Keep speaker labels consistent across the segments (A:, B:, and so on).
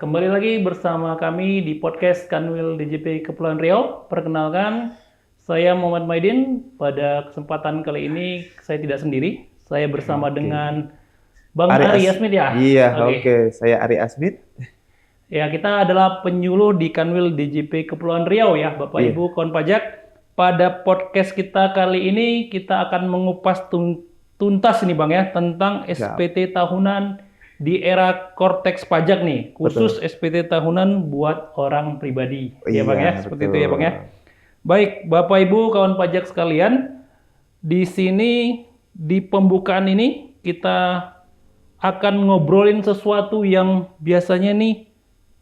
A: kembali lagi bersama kami di podcast Kanwil DJP Kepulauan Riau. Perkenalkan, saya Muhammad Maidin. Pada kesempatan kali ini saya tidak sendiri. Saya bersama dengan Bang Ari Asmid ya.
B: Iya, oke. Saya Ari Asmid.
A: Ya, kita adalah penyuluh di Kanwil DJP Kepulauan Riau ya, Bapak Ibu kawan pajak. Pada podcast kita kali ini kita akan mengupas tuntas ini Bang ya tentang SPT tahunan di era Korteks pajak nih, khusus SPT tahunan buat orang pribadi. Ya Bang ya, seperti itu ya Bang ya. Baik, Bapak Ibu kawan pajak sekalian, di sini di pembukaan ini kita akan ngobrolin sesuatu yang biasanya nih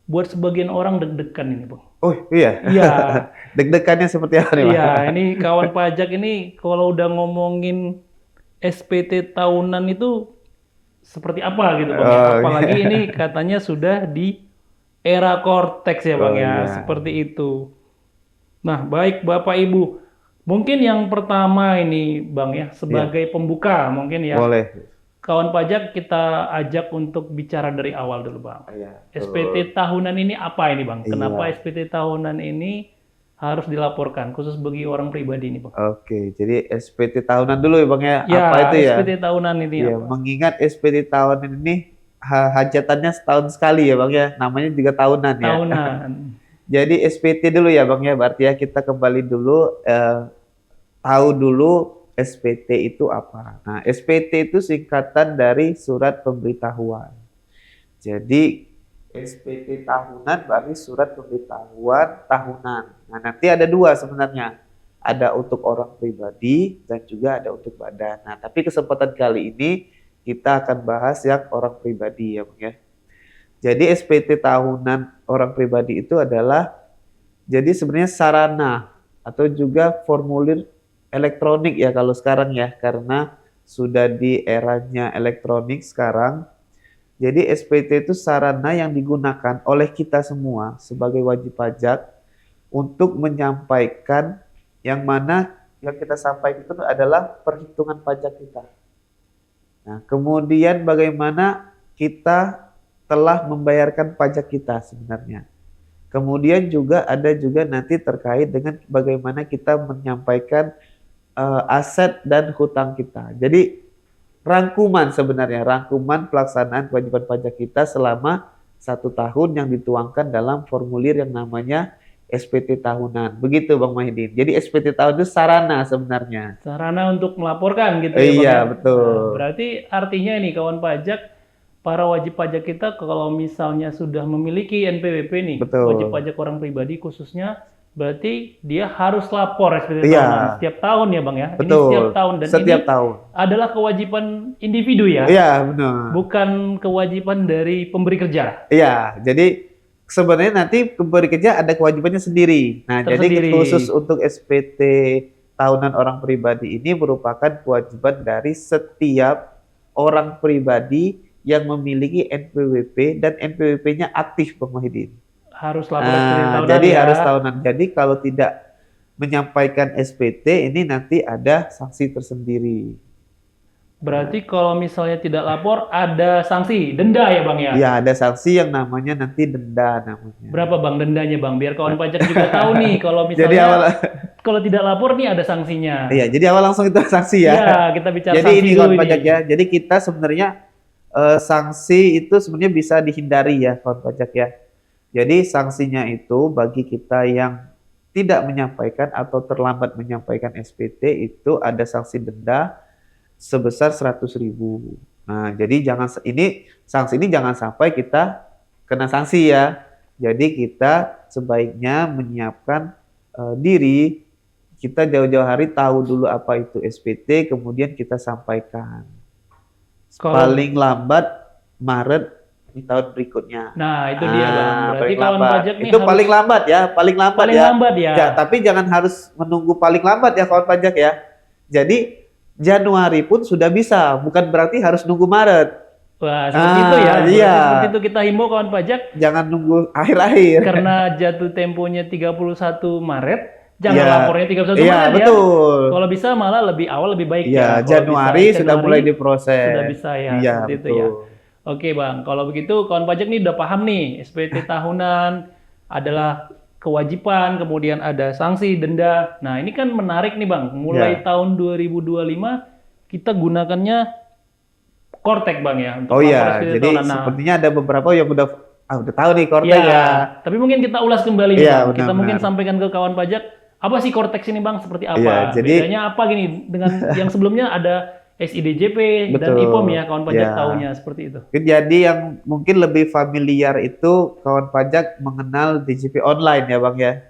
A: buat sebagian orang deg-degan ini Bang.
B: Oh iya?
A: Iya.
B: Deg-degannya seperti apa nih Bang?
A: Iya, ini kawan pajak ini kalau udah ngomongin SPT tahunan itu seperti apa gitu Bang ya. Apalagi ini katanya sudah di era Korteks ya Bang ya, seperti itu. Nah, baik Bapak Ibu, mungkin yang pertama ini Bang ya, sebagai pembuka mungkin ya.
B: Boleh.
A: Kawan pajak kita ajak untuk bicara dari awal dulu Bang. SPT tahunan ini apa ini Bang? Kenapa SPT tahunan ini harus dilaporkan, khusus bagi orang pribadi ini Bang?
B: Oke, jadi SPT tahunan dulu ya Bang ya?
A: Ya,
B: apa itu ya?
A: SPT tahunan ini
B: ya,
A: apa?
B: Mengingat SPT tahunan ini hajatannya setahun sekali ya Bang ya? Namanya juga tahunan ya?
A: Tahunan.
B: Jadi SPT dulu ya Bang ya? Berarti ya kita kembali dulu, tahu dulu SPT itu apa. Nah, SPT itu singkatan dari surat pemberitahuan. Jadi SPT tahunan berarti surat pemberitahuan tahunan. Nah, nanti ada dua sebenarnya. Ada untuk orang pribadi dan juga ada untuk badan. Nah, tapi kesempatan kali ini kita akan bahas yang orang pribadi ya Bang ya. Jadi SPT tahunan orang pribadi itu adalah jadi sebenarnya sarana atau juga formulir elektronik ya kalau sekarang ya, karena sudah di eranya elektronik sekarang. Jadi SPT itu sarana yang digunakan oleh kita semua sebagai wajib pajak untuk menyampaikan yang mana yang kita sampaikan itu adalah perhitungan pajak kita. Nah, kemudian bagaimana kita telah membayarkan pajak kita sebenarnya. Kemudian juga ada juga nanti terkait dengan bagaimana kita menyampaikan aset dan hutang kita. Jadi rangkuman sebenarnya, rangkuman pelaksanaan kewajiban pajak kita selama 1 tahun yang dituangkan dalam formulir yang namanya SPT tahunan. Begitu Bang Mahidin. Jadi SPT tahun itu sarana sebenarnya.
A: Sarana untuk melaporkan gitu ya Bang.
B: Iya, betul.
A: Nah, berarti artinya ini kawan pajak, para wajib pajak kita kalau misalnya sudah memiliki NPWP nih, wajib pajak orang pribadi khususnya, berarti dia harus lapor SPT tahunan setiap tahun ya Bang ya.
B: Betul.
A: Ini setiap tahun dan
B: setiap
A: ini
B: tahun
A: adalah kewajiban individu ya.
B: Iya, benar.
A: Bukan kewajiban dari pemberi kerja.
B: Iya, jadi sebenarnya nanti pemberi kerja ada kewajibannya sendiri. Nah, jadi khusus untuk SPT tahunan orang pribadi ini merupakan kewajiban dari setiap orang pribadi yang memiliki NPWP dan NPWP-nya aktif Bang Mahidin.
A: Harus lapor SPT tahunan
B: jadi
A: ya.
B: harus tahunan. Jadi kalau tidak menyampaikan SPT ini nanti ada sanksi tersendiri.
A: Berarti kalau misalnya tidak lapor ada sanksi, denda ya Bang ya?
B: Iya, ada sanksi yang namanya nanti denda namanya.
A: Berapa Bang dendanya Bang? Biar kawan pajak juga tahu nih kalau misalnya kalau tidak lapor nih ada sanksinya.
B: Iya, jadi awal langsung itu sanksi ya.
A: Iya, kita bicara
B: jadi
A: sanksi
B: ini kawan pajak ya. Jadi kita sebenarnya sanksi itu sebenarnya bisa dihindari ya kawan pajak ya. Jadi sanksinya itu bagi kita yang tidak menyampaikan atau terlambat menyampaikan SPT itu ada sanksi denda sebesar 100.000. Nah, jadi sanksi ini jangan sampai kita kena sanksi ya. Jadi kita sebaiknya menyiapkan diri, kita jauh-jauh hari tahu dulu apa itu SPT, kemudian kita sampaikan. Paling lambat Maret di tahun berikutnya.
A: Nah, itu dia Bang. Berarti kawan pajak nih
B: itu harus, paling lambat ya, paling lambat ya.
A: Ya.
B: Tapi jangan harus menunggu paling lambat ya kawan pajak ya. Jadi Januari pun sudah bisa, bukan berarti harus nunggu Maret.
A: Wah, seperti itu ya.
B: Iya.
A: Seperti itu kita himbau kawan pajak.
B: Jangan nunggu akhir-akhir.
A: Karena jatuh temponya 31 Maret, jangan lapornya 31 Maret ya.
B: Betul.
A: Kalau bisa malah lebih awal lebih baik
B: ya. Januari sudah mulai diproses.
A: Sudah bisa ya, seperti itu ya. Oke Bang, kalau begitu kawan pajak nih udah paham nih, SPT tahunan adalah kewajiban, kemudian ada sanksi, denda. Nah ini kan menarik nih Bang, mulai
B: Ya.
A: tahun 2025 kita gunakannya Kortek Bang ya, untuk
B: Oh
A: lapor
B: iya,
A: SPT
B: jadi
A: tahunan. Nah,
B: sepertinya ada beberapa yang udah tahu nih Kortek
A: ya,
B: ya.
A: tapi mungkin kita ulas kembali nih
B: Iya,
A: Bang. Kita mungkin
B: benar-benar.
A: sampaikan ke kawan pajak, apa sih Kortex ini Bang, seperti
B: Iya,
A: apa?
B: jadi
A: Bedanya apa gini dengan yang sebelumnya ada SIDJP dan
B: betul.
A: IPOM ya, kawan pajak
B: Ya.
A: taunya seperti itu.
B: Jadi yang mungkin lebih familiar itu kawan pajak mengenal DJP online ya Bang ya.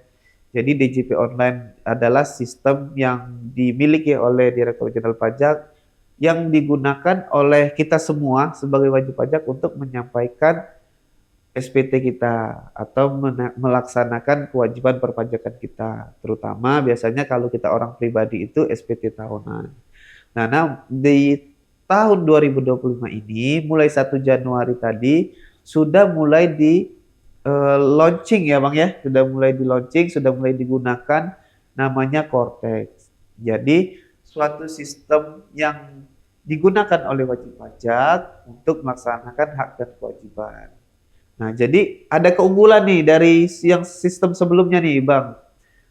B: Jadi DJP online adalah sistem yang dimiliki oleh Direktur Jenderal Pajak yang digunakan oleh kita semua sebagai wajib pajak untuk menyampaikan SPT kita atau melaksanakan kewajiban perpajakan kita. Terutama biasanya kalau kita orang pribadi itu SPT tahunan. Nah, di tahun 2025 ini, mulai 1 Januari tadi, sudah mulai di launching ya Bang ya. Sudah mulai di launching, sudah mulai digunakan namanya Kortex. Jadi, suatu sistem yang digunakan oleh wajib pajak untuk melaksanakan hak dan kewajiban. Nah, jadi ada keunggulan nih dari yang sistem sebelumnya nih Bang,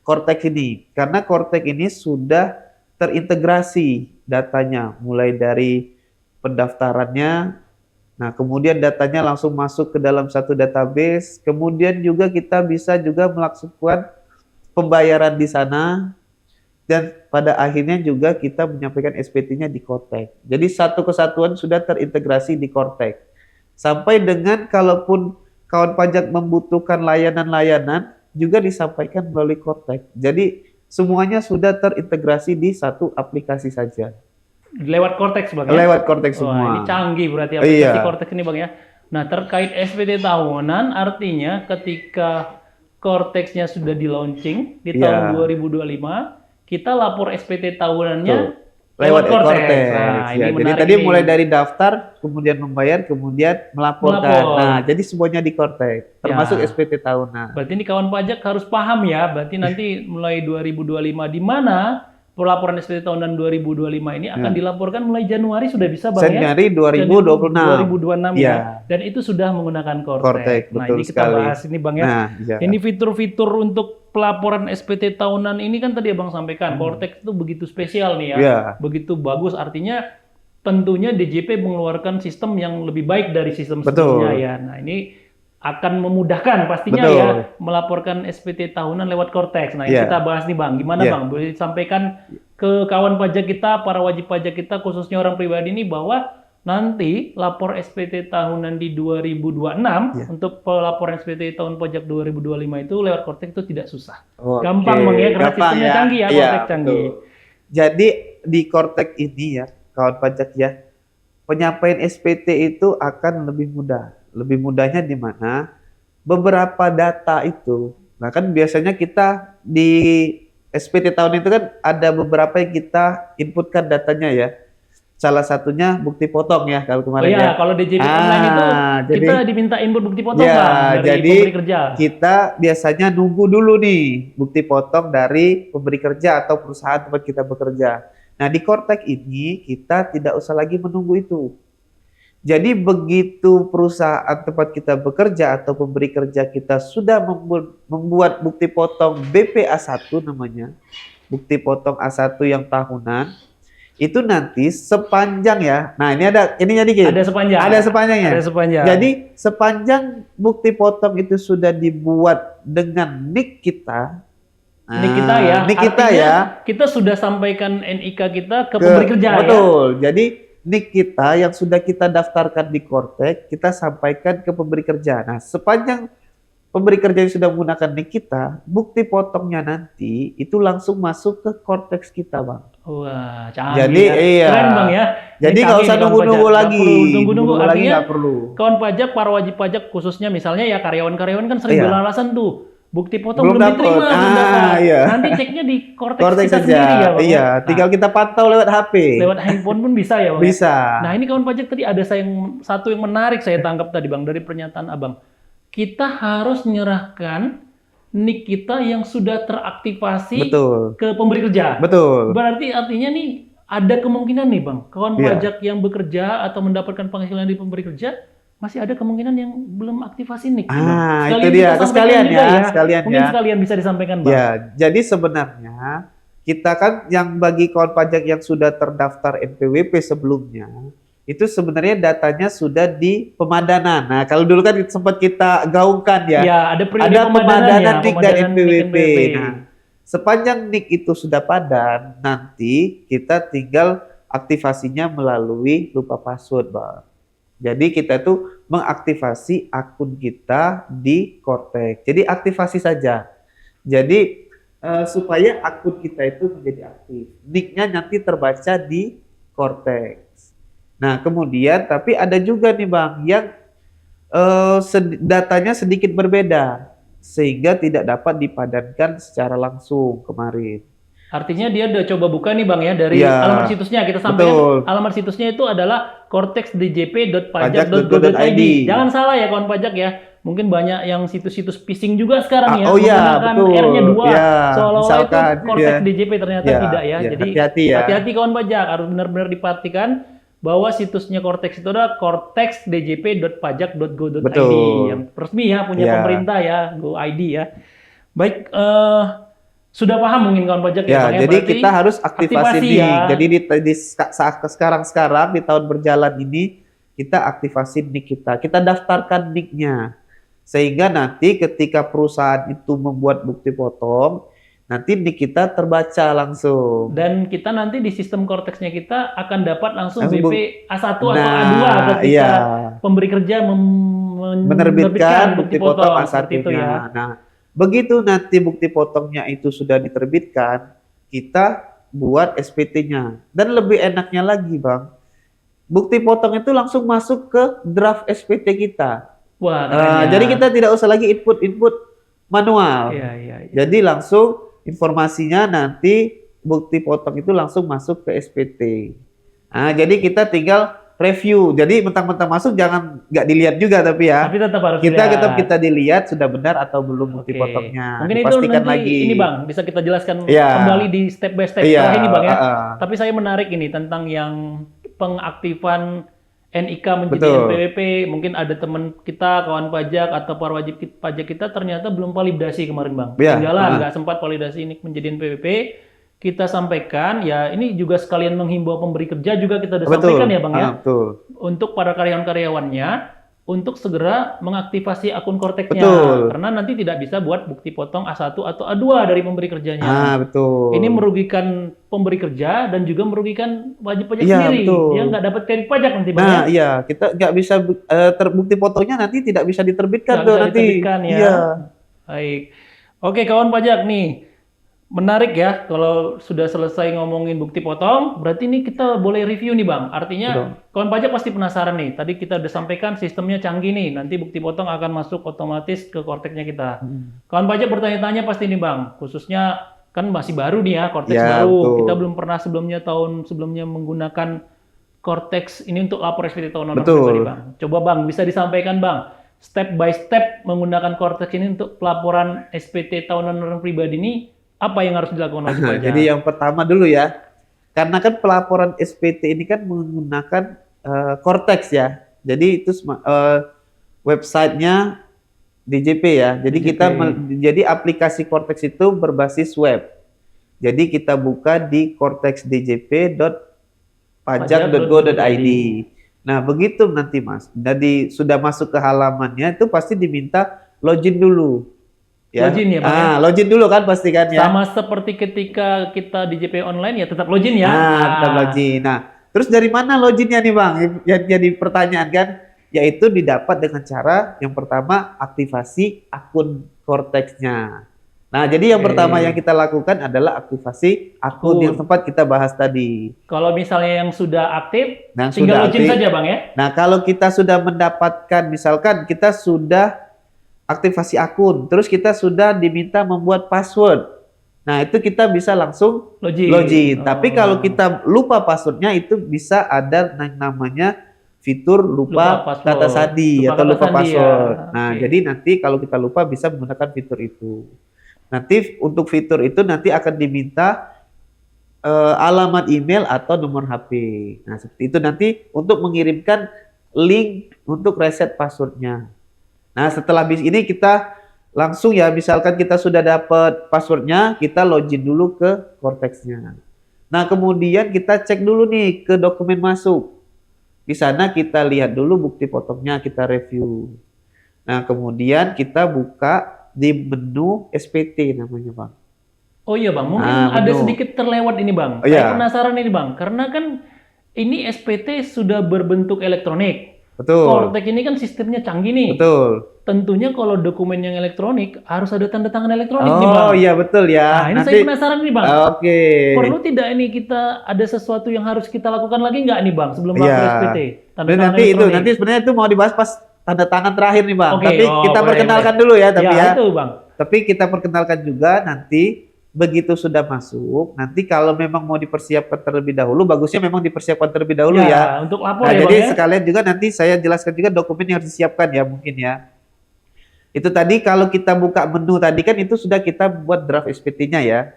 B: Kortex ini. Karena Kortex ini sudah terintegrasi datanya, mulai dari pendaftarannya, nah kemudian datanya langsung masuk ke dalam satu database, kemudian juga kita bisa juga melakukan pembayaran di sana, dan pada akhirnya juga kita menyampaikan SPT-nya di Kortex. Jadi satu kesatuan sudah terintegrasi di Kortex. Sampai dengan kalaupun kawan pajak membutuhkan layanan-layanan, juga disampaikan melalui Kortex. Jadi semuanya sudah terintegrasi di satu aplikasi saja.
A: Lewat Kortex Bang ya?
B: Lewat Kortex
A: Wah,
B: semua.
A: ini canggih berarti aplikasi
B: Iya.
A: Kortex ini Bang ya. Nah, terkait SPT tahunan, artinya ketika Kortex-nya sudah di launching di tahun
B: Iya.
A: 2025, kita lapor SPT tahunannya
B: Tuh, lewat
A: Kortex.
B: Kortex.
A: Nah, ini
B: Ya, jadi
A: menarik
B: tadi
A: ini.
B: mulai dari daftar, kemudian membayar, kemudian melaporkan.
A: Melapor.
B: Nah, jadi semuanya di Kortex, termasuk
A: Ya.
B: SPT tahunan.
A: Berarti ini kawan pajak harus paham ya, berarti nanti mulai 2025 di mana pelaporan SPT tahunan 2025 ini akan dilaporkan mulai Januari sudah bisa Bang ya?
B: Januari 2026.
A: 2026
B: Iya.
A: ya. Dan itu sudah menggunakan Kortex.
B: Kortex,
A: Nah,
B: betul
A: ini kita
B: sekali.
A: bahas ini Bang ya.
B: Nah, iya.
A: Ini fitur-fitur untuk pelaporan SPT tahunan ini kan tadi Abang sampaikan, Kortex itu begitu spesial nih ya.
B: Iya.
A: Begitu bagus, artinya tentunya DJP mengeluarkan sistem yang lebih baik dari sistem
B: Betul.
A: sebelumnya ya. Nah, ini akan memudahkan pastinya
B: Betul.
A: ya melaporkan SPT tahunan lewat Kortex. Nah, ini
B: Iya.
A: kita bahas nih Bang, gimana
B: Iya.
A: Bang? Boleh disampaikan ke kawan pajak kita, para wajib pajak kita, khususnya orang pribadi ini bahwa nanti lapor SPT tahunan di 2026
B: Iya.
A: untuk pelaporan SPT tahun pajak 2025 itu lewat Kortex itu tidak susah.
B: Oke,
A: Gampang Bang ya, karena
B: gampang
A: sistemnya
B: ya.
A: canggih ya,
B: Iya,
A: Kortex canggih.
B: betul. Jadi di Kortex ini ya, kawan pajak ya, penyampaian SPT itu akan lebih mudah. Lebih mudahnya di mana? Beberapa data itu, nah kan biasanya kita di SPT tahun itu kan ada beberapa yang kita inputkan datanya ya. Salah satunya bukti potong ya kalau
A: Oh
B: kemarin ya.
A: iya, kalau DJP online itu
B: jadi-
A: kita diminta input bukti potong
B: Ya,
A: Bang dari
B: jadi
A: pemberi kerja.
B: kita biasanya nunggu dulu nih bukti potong dari pemberi kerja atau perusahaan tempat kita bekerja. Nah, di Kortex ini kita tidak usah lagi menunggu itu. Jadi begitu perusahaan tempat kita bekerja atau pemberi kerja kita sudah membuat bukti potong BPA1 namanya, bukti potong A1 yang tahunan, itu nanti sepanjang ya. Nah, ini ada ininya dikit.
A: Ada sepanjang.
B: Ada sepanjangnya.
A: Ada sepanjang.
B: Jadi sepanjang bukti potong itu sudah dibuat dengan NIK kita.
A: NIK kita ya.
B: NIK kita
A: Artinya
B: ya.
A: kita sudah sampaikan NIK kita ke pemberi kerja ya.
B: Betul. Jadi NIK kita yang sudah kita daftarkan di Kortex, kita sampaikan ke pemberi kerja. Nah, sepanjang pemberi kerja yang sudah menggunakan NIK kita, bukti potongnya nanti itu langsung masuk ke Kortex kita, Bang.
A: Wah, canggih.
B: Jadi,
A: ya.
B: iya.
A: Keren Bang ya.
B: Jadi
A: Ini
B: nggak
A: canggih
B: usah
A: nih kawan
B: nunggu-nunggu
A: pajak.
B: lagi.
A: Nggak perlu nunggu-nunggu.
B: Nunggu lagi
A: Artinya
B: nggak perlu.
A: kawan pajak, para wajib pajak khususnya misalnya ya karyawan-karyawan kan sering
B: Iya.
A: beralasan tuh. Bukti potong
B: Belum
A: belum
B: dapet.
A: diterima, belum dapat.
B: Iya.
A: Nanti ceknya di Kortex
B: Kortex
A: kita
B: saja.
A: sendiri ya Bang.
B: Iya,
A: Nah,
B: tinggal kita pantau lewat HP.
A: lewat handphone pun bisa ya Bang.
B: Bisa.
A: Nah ini kawan pajak tadi ada satu yang menarik saya tangkap tadi Bang dari pernyataan Abang. Kita harus menyerahkan NIK kita yang sudah teraktivasi
B: Betul.
A: ke pemberi kerja.
B: Betul.
A: Berarti artinya nih ada kemungkinan nih Bang, kawan
B: Iya.
A: pajak yang bekerja atau mendapatkan penghasilan dari pemberi kerja masih ada kemungkinan yang belum aktivasi NIK.
B: Itu dia.
A: kita sampaikan
B: Sekalian
A: juga
B: ya, sekalian
A: Mungkin
B: ya.
A: sekalian bisa disampaikan, Bang.
B: Ya, jadi sebenarnya kita kan yang bagi kawan pajak yang sudah terdaftar NPWP sebelumnya, itu sebenarnya datanya sudah di pemadanan. Nah, kalau dulu kan sempat kita gaungkan ya,
A: Ya, ada periode
B: ada pemadanan NIK dan
A: pemadanan
B: NPWP.
A: NPWP.
B: Nah, sepanjang NIK itu sudah padan, nanti kita tinggal aktivasinya melalui lupa password, Bang. Jadi kita tuh mengaktifasi akun kita di Cortex. Jadi aktivasi saja. Jadi supaya akun kita itu menjadi aktif. NIK-nya nanti terbaca di Cortex. Nah, kemudian tapi ada juga nih Bang yang datanya sedikit berbeda sehingga tidak dapat dipadankan secara langsung kemarin.
A: Artinya dia udah coba buka nih Bang ya dari alamat situsnya. Kita sampaikan alamat situsnya itu adalah cortexdjp.pajak.go.id. Jangan salah ya kawan pajak ya. Mungkin banyak yang situs-situs phishing juga sekarang ya menggunakan R-nya 2 seolah-olah itu Cortex DJP ternyata tidak ya. Jadi hati-hati kawan pajak, harus benar-benar diperhatikan bahwa situsnya Cortex itu adalah cortexdjp.pajak.go.id yang resmi ya, punya pemerintah ya, Go.id ya. Baik, sudah paham mungkin kawan pajak ya, Bang,
B: jadi kita harus aktivasi NIK. Ya. Jadi di sekarang di tahun berjalan ini kita aktivasi NIK kita daftarkan NIK-nya. Sehingga nanti ketika perusahaan itu membuat bukti potong, nanti NIK kita terbaca langsung.
A: Dan kita nanti di sistem Cortex-nya kita akan dapat langsung BP A1 atau A2 ketika pemberi kerja menerbitkan bukti potong A1 itu ya.
B: Nah, begitu nanti bukti potongnya itu sudah diterbitkan, kita buat SPT-nya. Dan lebih enaknya lagi, Bang, bukti potong itu langsung masuk ke draft SPT kita.
A: Wah,
B: jadi kita tidak usah lagi input manual. Jadi langsung informasinya nanti bukti potong itu langsung masuk ke SPT. Nah, jadi kita tinggal review. Jadi mentang-mentang masuk jangan nggak dilihat juga tapi ya.
A: Tapi tetap harus
B: kita dilihat sudah benar atau belum bukti potongnya.
A: Mungkin itu nanti lagi. Ini Bang, bisa kita jelaskan kembali di step by step setelah ini Bang ya. Tapi saya menarik ini tentang yang pengaktifan NIK menjadi NPWP. Mungkin ada teman kita, kawan pajak atau para wajib pajak kita ternyata belum validasi kemarin Bang. Tinggalan, nggak sempat validasi NIK menjadi NPWP. Kita sampaikan, ya ini juga sekalian menghimbau pemberi kerja juga kita sudah sampaikan ya Bang ya. Untuk para karyawan-karyawannya, untuk segera mengaktifasi akun Cortex-nya. Karena nanti tidak bisa buat bukti potong A1 atau A2 dari pemberi kerjanya. Ini merugikan pemberi kerja dan juga merugikan wajib pajak sendiri. Dia nggak dapat kredit pajak nanti Bang.
B: Nah iya, kita nggak bisa terbukti potongnya nanti tidak bisa diterbitkan tuh nanti.
A: Baik. Oke kawan pajak nih. Menarik ya, kalau sudah selesai ngomongin bukti potong, berarti ini kita boleh review nih Bang. Artinya kawan pajak pasti penasaran nih, tadi kita udah sampaikan sistemnya canggih nih, nanti bukti potong akan masuk otomatis ke Cortex-nya kita. Kawan pajak bertanya-tanya pasti nih Bang, khususnya kan masih baru nih ya, Cortex baru. Kita belum pernah tahun sebelumnya menggunakan Cortex ini untuk lapor SPT tahunan orang pribadi Bang. Coba Bang, bisa disampaikan Bang, step by step menggunakan Cortex ini untuk pelaporan SPT tahunan orang pribadi ini, apa yang harus dilakukan wajib pajak?
B: Jadi yang pertama dulu ya, karena kan pelaporan SPT ini kan menggunakan Cortex ya. Jadi itu websitenya DJP ya. Jadi jadi aplikasi Cortex itu berbasis web. Jadi kita buka di cortexdjp.pajak.go.id. Nah begitu nanti Mas. Jadi sudah masuk ke halamannya itu pasti diminta login dulu.
A: Login ya Bang?
B: Login dulu kan pasti kan ya.
A: Sama seperti ketika kita di JP online ya tetap login ya.
B: Tetap login. Nah, terus dari mana loginnya nih Bang? Yang jadi pertanyaan kan, yaitu didapat dengan cara yang pertama aktivasi akun Cortex-nya. Nah, jadi yang pertama yang kita lakukan adalah aktivasi akun yang sempat kita bahas tadi.
A: Kalau misalnya yang sudah aktif, tinggal login saja Bang ya.
B: Nah, kalau kita sudah mendapatkan, misalkan kita sudah aktivasi akun, terus kita sudah diminta membuat password. Nah, itu kita bisa langsung login. Tapi kalau kita lupa passwordnya, itu bisa ada yang namanya fitur lupa kata sandi atau lupa password. Nah, jadi nanti kalau kita lupa bisa menggunakan fitur itu. Nanti untuk fitur itu nanti akan diminta alamat email atau nomor HP. Nah, seperti itu nanti untuk mengirimkan link untuk reset passwordnya. Nah, setelah ini kita langsung ya, misalkan kita sudah dapat passwordnya, kita login dulu ke Cortex-nya. Nah, kemudian kita cek dulu nih ke dokumen masuk. Di sana kita lihat dulu bukti potongnya, kita review. Nah, kemudian kita buka di menu SPT namanya, Bang.
A: Oh iya Bang, mungkin
B: Nah,
A: ada
B: menu.
A: sedikit terlewat ini Bang.
B: Oh,
A: Saya
B: iya.
A: penasaran ini Bang, karena kan ini SPT sudah berbentuk elektronik.
B: Betul.
A: Cortex ini kan sistemnya canggih nih.
B: Betul.
A: Tentunya kalau dokumen yang elektronik harus ada tanda tangan elektronik nih Bang.
B: Oh iya betul ya.
A: Nah ini saya penasaran nih Bang.
B: Oke.
A: Perlu tidak ini kita ada sesuatu yang harus kita lakukan lagi nggak nih Bang sebelum
B: Iya.
A: masuk SPT? Tanda
B: Dan
A: tangan
B: nanti
A: elektronik.
B: nanti sebenarnya itu mau dibahas pas tanda tangan terakhir nih Bang.
A: Oke,
B: Tapi kita
A: boleh,
B: perkenalkan
A: boleh.
B: dulu ya, tapi ya.
A: itu Bang.
B: Tapi kita perkenalkan juga nanti begitu sudah masuk, nanti kalau memang mau dipersiapkan terlebih dahulu, bagusnya memang dipersiapkan terlebih dahulu ya.
A: Untuk lapor
B: Nah,
A: ya
B: jadi
A: Bang ya.
B: sekalian juga nanti saya jelaskan juga dokumen yang harus disiapkan ya mungkin ya. Itu tadi kalau kita buka menu tadi kan itu sudah kita buat draft SPT-nya ya.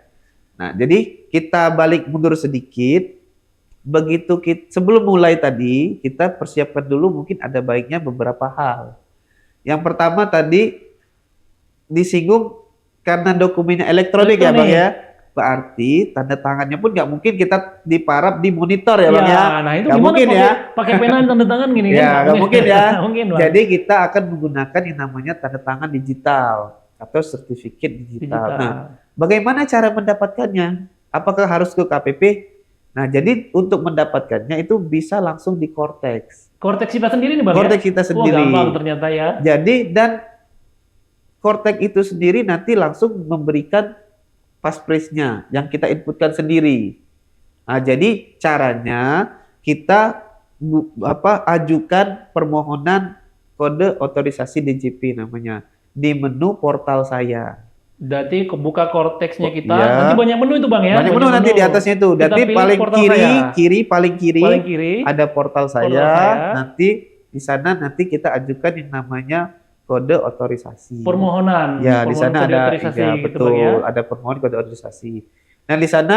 B: Nah, jadi kita balik mundur sedikit. Begitu sebelum mulai tadi, kita persiapkan dulu mungkin ada baiknya beberapa hal. Yang pertama tadi disinggung karena dokumennya elektronik ya Bang ya. Berarti tanda tangannya pun nggak mungkin kita diparap di monitor ya Bang ya.
A: Nah itu
B: Nggak
A: gimana
B: mungkin ya.
A: pakai pena dan tanda tangan gini
B: Ya,
A: kan?
B: nggak mungkin ya.
A: Mungkin, Bang.
B: Jadi kita akan menggunakan yang namanya tanda tangan digital atau sertifikat digital. Nah, bagaimana cara mendapatkannya? Apakah harus ke KPP? Nah, jadi untuk mendapatkannya itu bisa langsung di Cortex.
A: Cortex kita sendiri nih Bang
B: Cortex
A: ya?
B: kita sendiri.
A: Gampang ternyata ya.
B: Jadi dan Cortex itu sendiri nanti langsung memberikan passphrase-nya yang kita inputkan sendiri. Nah, jadi caranya kita ajukan permohonan kode otorisasi DJP namanya di menu portal saya.
A: Berarti kebuka Cortex-nya kita,
B: Ya.
A: nanti banyak menu itu Bang ya?
B: Banyak menu nanti di atasnya itu.
A: Kita
B: Nanti
A: pilih
B: paling
A: portal
B: paling kiri
A: Paling kiri.
B: ada portal saya.
A: saya.
B: Nanti di sana nanti kita ajukan yang namanya kode otorisasi.
A: Permohonan.
B: Ya, di sana
A: kode
B: ada
A: otorisasi
B: ya,
A: gitu,
B: betul,
A: Bang, ya.
B: ada permohonan kode otorisasi. Nah, di sana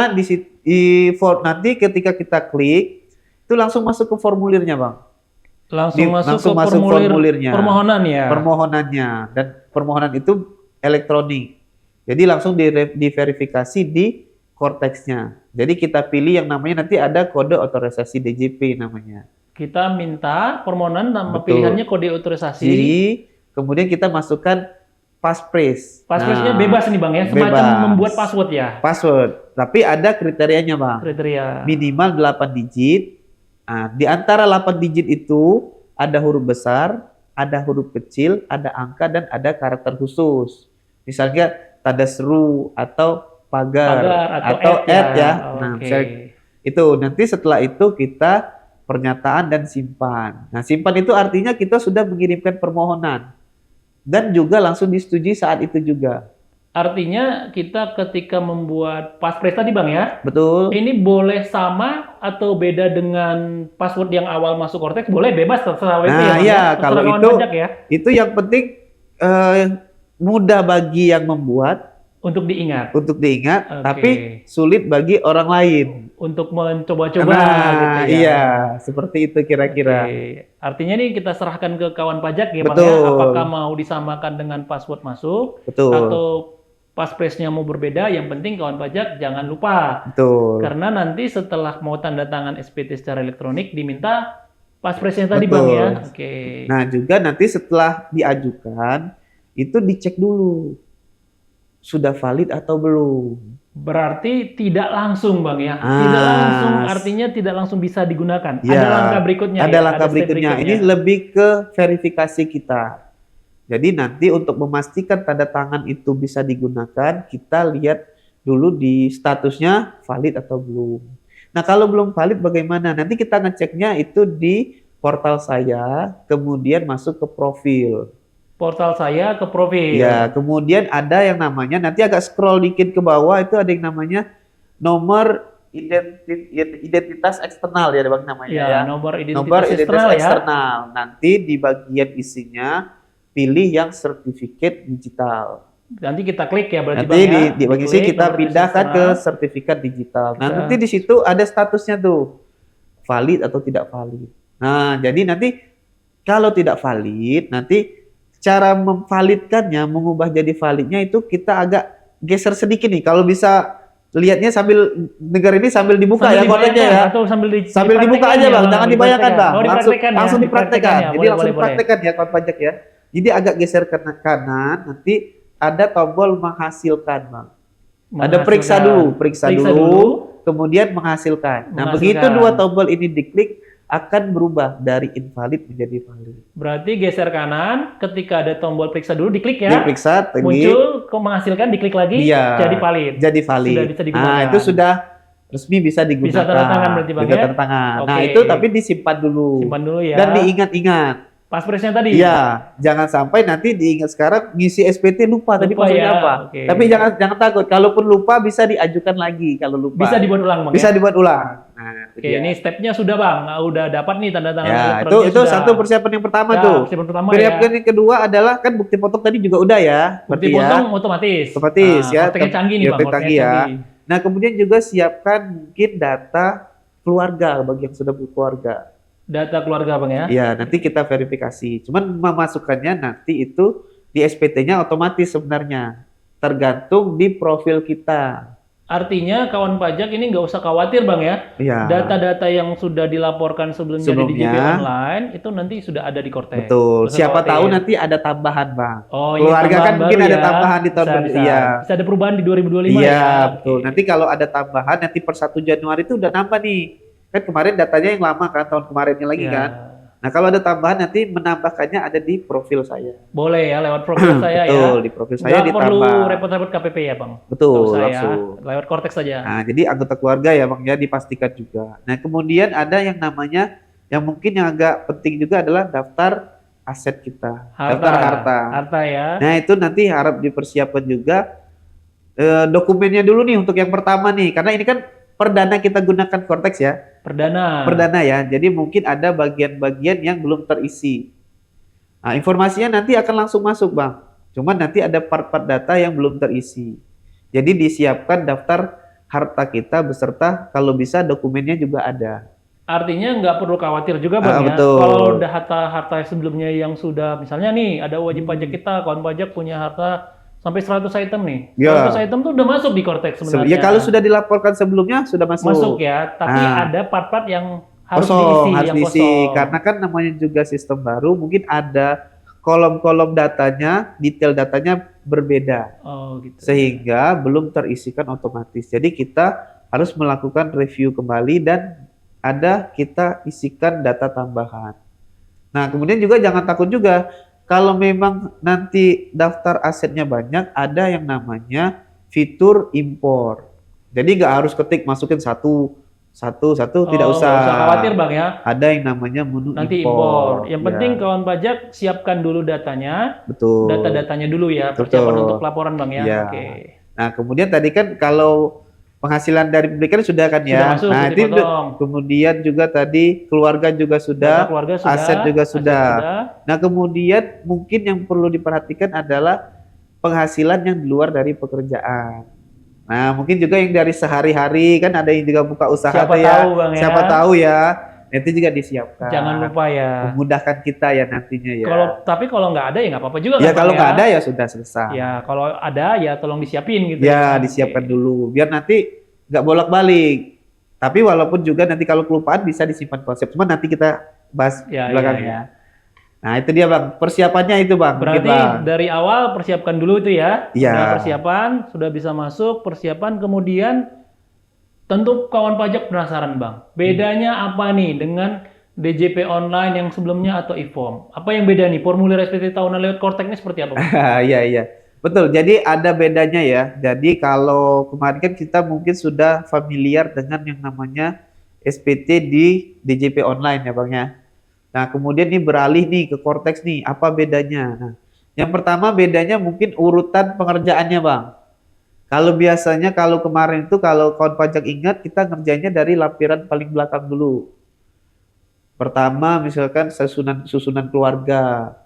B: nanti ketika kita klik itu langsung masuk ke formulirnya, Bang.
A: Langsung
B: langsung
A: ke
B: masuk formulirnya.
A: Permohonan ya.
B: Permohonannya dan permohonan itu elektronik. Jadi langsung diverifikasi di Cortex-nya. Jadi kita pilih yang namanya nanti ada kode otorisasi DJP namanya.
A: Kita minta permohonan nama
B: Betul.
A: pilihannya kode otorisasi.
B: Jadi kemudian kita masukkan passphrase.
A: Passphrase-nya
B: Nah,
A: bebas nih Bang ya, semacam
B: bebas.
A: membuat password ya.
B: Password, tapi ada kriterianya Bang.
A: Kriteria.
B: Minimal 8 digit. Nah, di antara 8 digit itu ada huruf besar, ada huruf kecil, ada angka dan ada karakter khusus. Misalnya tanda seru atau pagar atau add ya. Nah, misalnya itu nanti setelah itu kita pernyataan dan simpan. Nah, simpan itu artinya kita sudah mengirimkan permohonan dan juga langsung disetujui saat itu juga.
A: Artinya kita ketika membuat passphrase tadi Bang ya,
B: Betul.
A: ini boleh sama atau beda dengan password yang awal masuk Cortex? Boleh, bebas terserah WP
B: Nah,
A: ya Bang
B: ya,
A: ya?
B: kalau
A: Terserah kawan
B: itu
A: pajak ya?
B: Itu yang penting mudah bagi yang membuat
A: Untuk diingat. Oke.
B: tapi sulit bagi orang lain.
A: Untuk mencoba-coba
B: Nah,
A: gitu ya.
B: iya, seperti itu kira-kira.
A: Oke. Artinya nih kita serahkan ke kawan pajak ya Bang
B: Betul.
A: ya, apakah mau disamakan dengan password masuk
B: Betul.
A: atau passphrase-nya mau berbeda, yang penting kawan pajak jangan lupa.
B: Betul.
A: Karena nanti setelah mau tanda tangan SPT secara elektronik diminta passphrase-nya tadi
B: Betul.
A: Bang ya. Oke.
B: Nah, juga nanti setelah diajukan itu dicek dulu sudah valid atau belum.
A: Berarti tidak langsung Bang ya.
B: Ah.
A: Tidak langsung artinya tidak langsung bisa digunakan.
B: Ya,
A: Ada langkah berikutnya
B: Ada
A: ya?
B: langkah
A: step
B: berikutnya. Ini lebih ke verifikasi kita. Jadi nanti untuk memastikan tanda tangan itu bisa digunakan, kita lihat dulu di statusnya valid atau belum. Nah, kalau belum valid bagaimana? Nanti kita ngeceknya itu di portal saya, kemudian masuk ke profil.
A: Portal saya ke profil.
B: Ya, kemudian ada yang namanya, nanti agak scroll dikit ke bawah, itu ada yang namanya nomor identitas eksternal ya Bang namanya ya.
A: Nomor identitas,
B: Nomor identitas
A: eksternal ya.
B: eksternal. Nanti di bagian isinya pilih yang sertifikat digital.
A: Nanti kita klik ya berarti
B: Nanti
A: Bang ya.
B: di bagian sini
A: Diklik,
B: kita
A: nomor
B: pindahkan ke
A: eksternal.
B: sertifikat digital. Nah,
A: Kita-
B: nanti di situ ada statusnya tuh valid atau tidak valid. Nah, jadi nanti Kalau tidak valid, nanti cara memvalidkannya, mengubah jadi validnya itu kita agak geser sedikit nih. Kalau bisa lihatnya sambil negara ini sambil dibuka
A: Sambil
B: ya kontennya ya.
A: atau
B: Sambil dibuka aja Bang, jangan dibayangkan Bang.
A: Oh,
B: Langsung dipraktekkan.
A: ya.
B: Jadi langsung dipraktekkan ya kawan pajak ya. Jadi agak geser ke kanan, nanti ada tombol menghasilkan Bang. Ada periksa dulu, kemudian menghasilkan. Nah, begitu dua tombol ini diklik akan berubah dari invalid menjadi valid.
A: Berarti geser kanan, ketika ada tombol periksa dulu diklik ya.
B: Diperiksa,
A: muncul menghasilkan, diklik lagi,
B: iya,
A: jadi valid.
B: Jadi valid.
A: Sudah bisa digunakan.
B: Nah, itu sudah resmi bisa digunakan.
A: Bisa tanda tangan berarti Bang
B: bisa
A: ya?
B: tanda tangan.
A: Oke.
B: Nah, itu tapi disimpan dulu.
A: Simpan dulu ya.
B: Dan diingat-ingat.
A: Passwordnya tadi?
B: Iya, jangan sampai nanti diingat sekarang ngisi SPT lupa tadi passwordnya
A: ya.
B: apa.
A: Okay.
B: Tapi jangan takut, kalaupun lupa bisa diajukan lagi kalau lupa.
A: Bisa dibuat ulang Bang
B: Bisa
A: ya?
B: dibuat ulang. Nah,
A: oke, ini stepnya sudah Bang. Nah, udah dapat nih tanda tangan.
B: Ya, itu satu persiapan yang pertama
A: ya,
B: tuh.
A: Persiapan pertama
B: persiapan yang kedua adalah kan bukti potong tadi juga udah ya.
A: Bukti potong otomatis.
B: Otomatis ya.
A: Konteknya canggih nih Bang.
B: Canggih ya. Nah, kemudian juga siapkan mungkin data keluarga bagi yang sudah berkeluarga.
A: Data keluarga Bang ya?
B: Iya, nanti kita verifikasi. Cuman memasukkannya nanti itu di SPT-nya otomatis sebenarnya. Tergantung di profil kita.
A: Artinya kawan pajak ini nggak usah khawatir Bang ya.
B: Iya.
A: Data-data yang sudah dilaporkan sebelumnya di DJP online itu nanti sudah ada di Kortex.
B: Betul. Siapa tahu nanti ada tambahan Bang.
A: Oh,
B: keluarga kan mungkin ada tambahan di tahun
A: bisa ada perubahan di 2025 ya.
B: Iya, betul. Nanti kalau ada tambahan nanti per 1 Januari itu udah nambah nih. Kan kemarin datanya yang lama kan, tahun kemarinnya lagi kan. Nah, kalau ada tambahan nanti menambahkannya ada di profil saya.
A: Boleh ya, lewat profil saya ya.
B: Betul, di profil saya ditambah.
A: Nggak perlu repot-repot KPP ya Bang?
B: Betul,
A: langsung. Lewat Kortex saja.
B: Nah, jadi anggota keluarga ya Bang ya dipastikan juga. Nah, kemudian ada yang namanya, yang mungkin yang agak penting juga adalah daftar aset kita. Daftar harta.
A: Harta ya.
B: Nah, itu nanti harap dipersiapkan juga dokumennya dulu nih untuk yang pertama nih. Karena ini kan perdana kita gunakan Kortex ya. Perdana ya. Jadi mungkin ada bagian-bagian yang belum terisi. Nah, informasinya nanti akan langsung masuk Bang. Cuman nanti ada part-part data yang belum terisi. Jadi disiapkan daftar harta kita beserta kalau bisa dokumennya juga ada.
A: Artinya nggak perlu khawatir juga Bang ya.
B: Betul.
A: Kalau udah harta sebelumnya yang sudah, misalnya nih ada wajib pajak kita, kawan pajak punya harta sampai 100 item nih.
B: Ya.
A: 100 item tuh udah masuk di Kortex sebenarnya.
B: Ya kalau sudah dilaporkan sebelumnya sudah masuk.
A: Masuk ya, tapi ada part-part yang harus
B: kosong,
A: diisi,
B: karena kan namanya juga sistem baru, mungkin ada kolom-kolom datanya, detail datanya berbeda.
A: Oh, gitu.
B: Sehingga belum terisikan otomatis. Jadi kita harus melakukan review kembali dan kita isikan data tambahan. Nah, kemudian juga jangan takut juga. Kalau memang nanti daftar asetnya banyak, ada yang namanya fitur impor. Jadi nggak harus ketik masukin satu, tidak usah.
A: Nggak usah khawatir Bang ya.
B: Ada yang namanya menu
A: nanti impor. Yang penting kawan pajak siapkan dulu datanya.
B: Betul.
A: Data-datanya dulu ya, persiapan untuk laporan Bang ya.
B: Ya.
A: Oke.
B: Nah, kemudian tadi kan kalau penghasilan dari pemilikan sudah kan ya.
A: Masuk,
B: nah, itu kemudian juga tadi keluarga juga sudah, aset juga sudah. Nah, kemudian mungkin yang perlu diperhatikan adalah penghasilan yang di luar dari pekerjaan. Nah, mungkin juga yang dari sehari-hari kan ada yang juga buka usaha siapa tahu ya. Nanti juga disiapkan.
A: Jangan lupa ya.
B: Memudahkan kita ya nantinya ya.
A: Tapi kalau nggak ada ya nggak apa-apa juga
B: ya, kan. Kalau nggak ada ya sudah selesai.
A: Ya, kalau ada ya tolong disiapin gitu.
B: Ya, disiapkan dulu. Biar nanti nggak bolak-balik. Tapi walaupun juga nanti kalau kelupaan bisa disimpan konsep. Cuma nanti kita bahas belakangnya. Ya. Nah, itu dia Bang. Persiapannya itu Bang.
A: Berarti dari awal persiapkan dulu itu ya.
B: Iya.
A: Sudah persiapan, sudah bisa masuk, persiapan kemudian tentu kawan pajak penasaran Bang, bedanya apa nih dengan DJP online yang sebelumnya atau e-form? Apa yang beda nih? Formulir SPT tahunan lewat Kortex ini seperti apa Bang?
B: Iya. Betul, jadi ada bedanya ya. Jadi kalau kemarin kan kita mungkin sudah familiar dengan yang namanya SPT di DJP online ya Bang ya. Nah kemudian nih beralih nih ke Kortex nih, apa bedanya? Nah, yang pertama bedanya mungkin urutan pengerjaannya Bang. Kalau biasanya kalau kemarin itu kalau kawan pajak ingat kita ngerjainnya dari lampiran paling belakang dulu. Pertama misalkan susunan keluarga.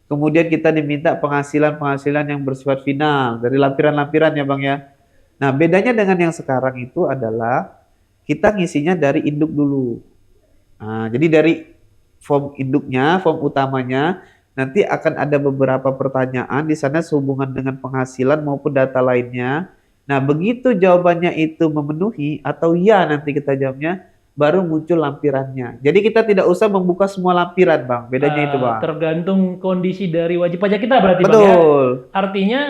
B: Kemudian kita diminta penghasilan yang bersifat final dari lampiran-lampiran ya Bang ya. Nah bedanya dengan yang sekarang itu adalah kita ngisinya dari induk dulu. Nah, jadi dari form induknya, form utamanya. Nanti akan ada beberapa pertanyaan di sana sehubungan dengan penghasilan maupun data lainnya. Nah, begitu jawabannya itu memenuhi atau ya nanti kita jawabnya, baru muncul lampirannya. Jadi kita tidak usah membuka semua lampiran, Bang. Bedanya itu, Bang.
A: Tergantung kondisi dari wajib pajak kita berarti, Bang, ya.
B: Betul.
A: Artinya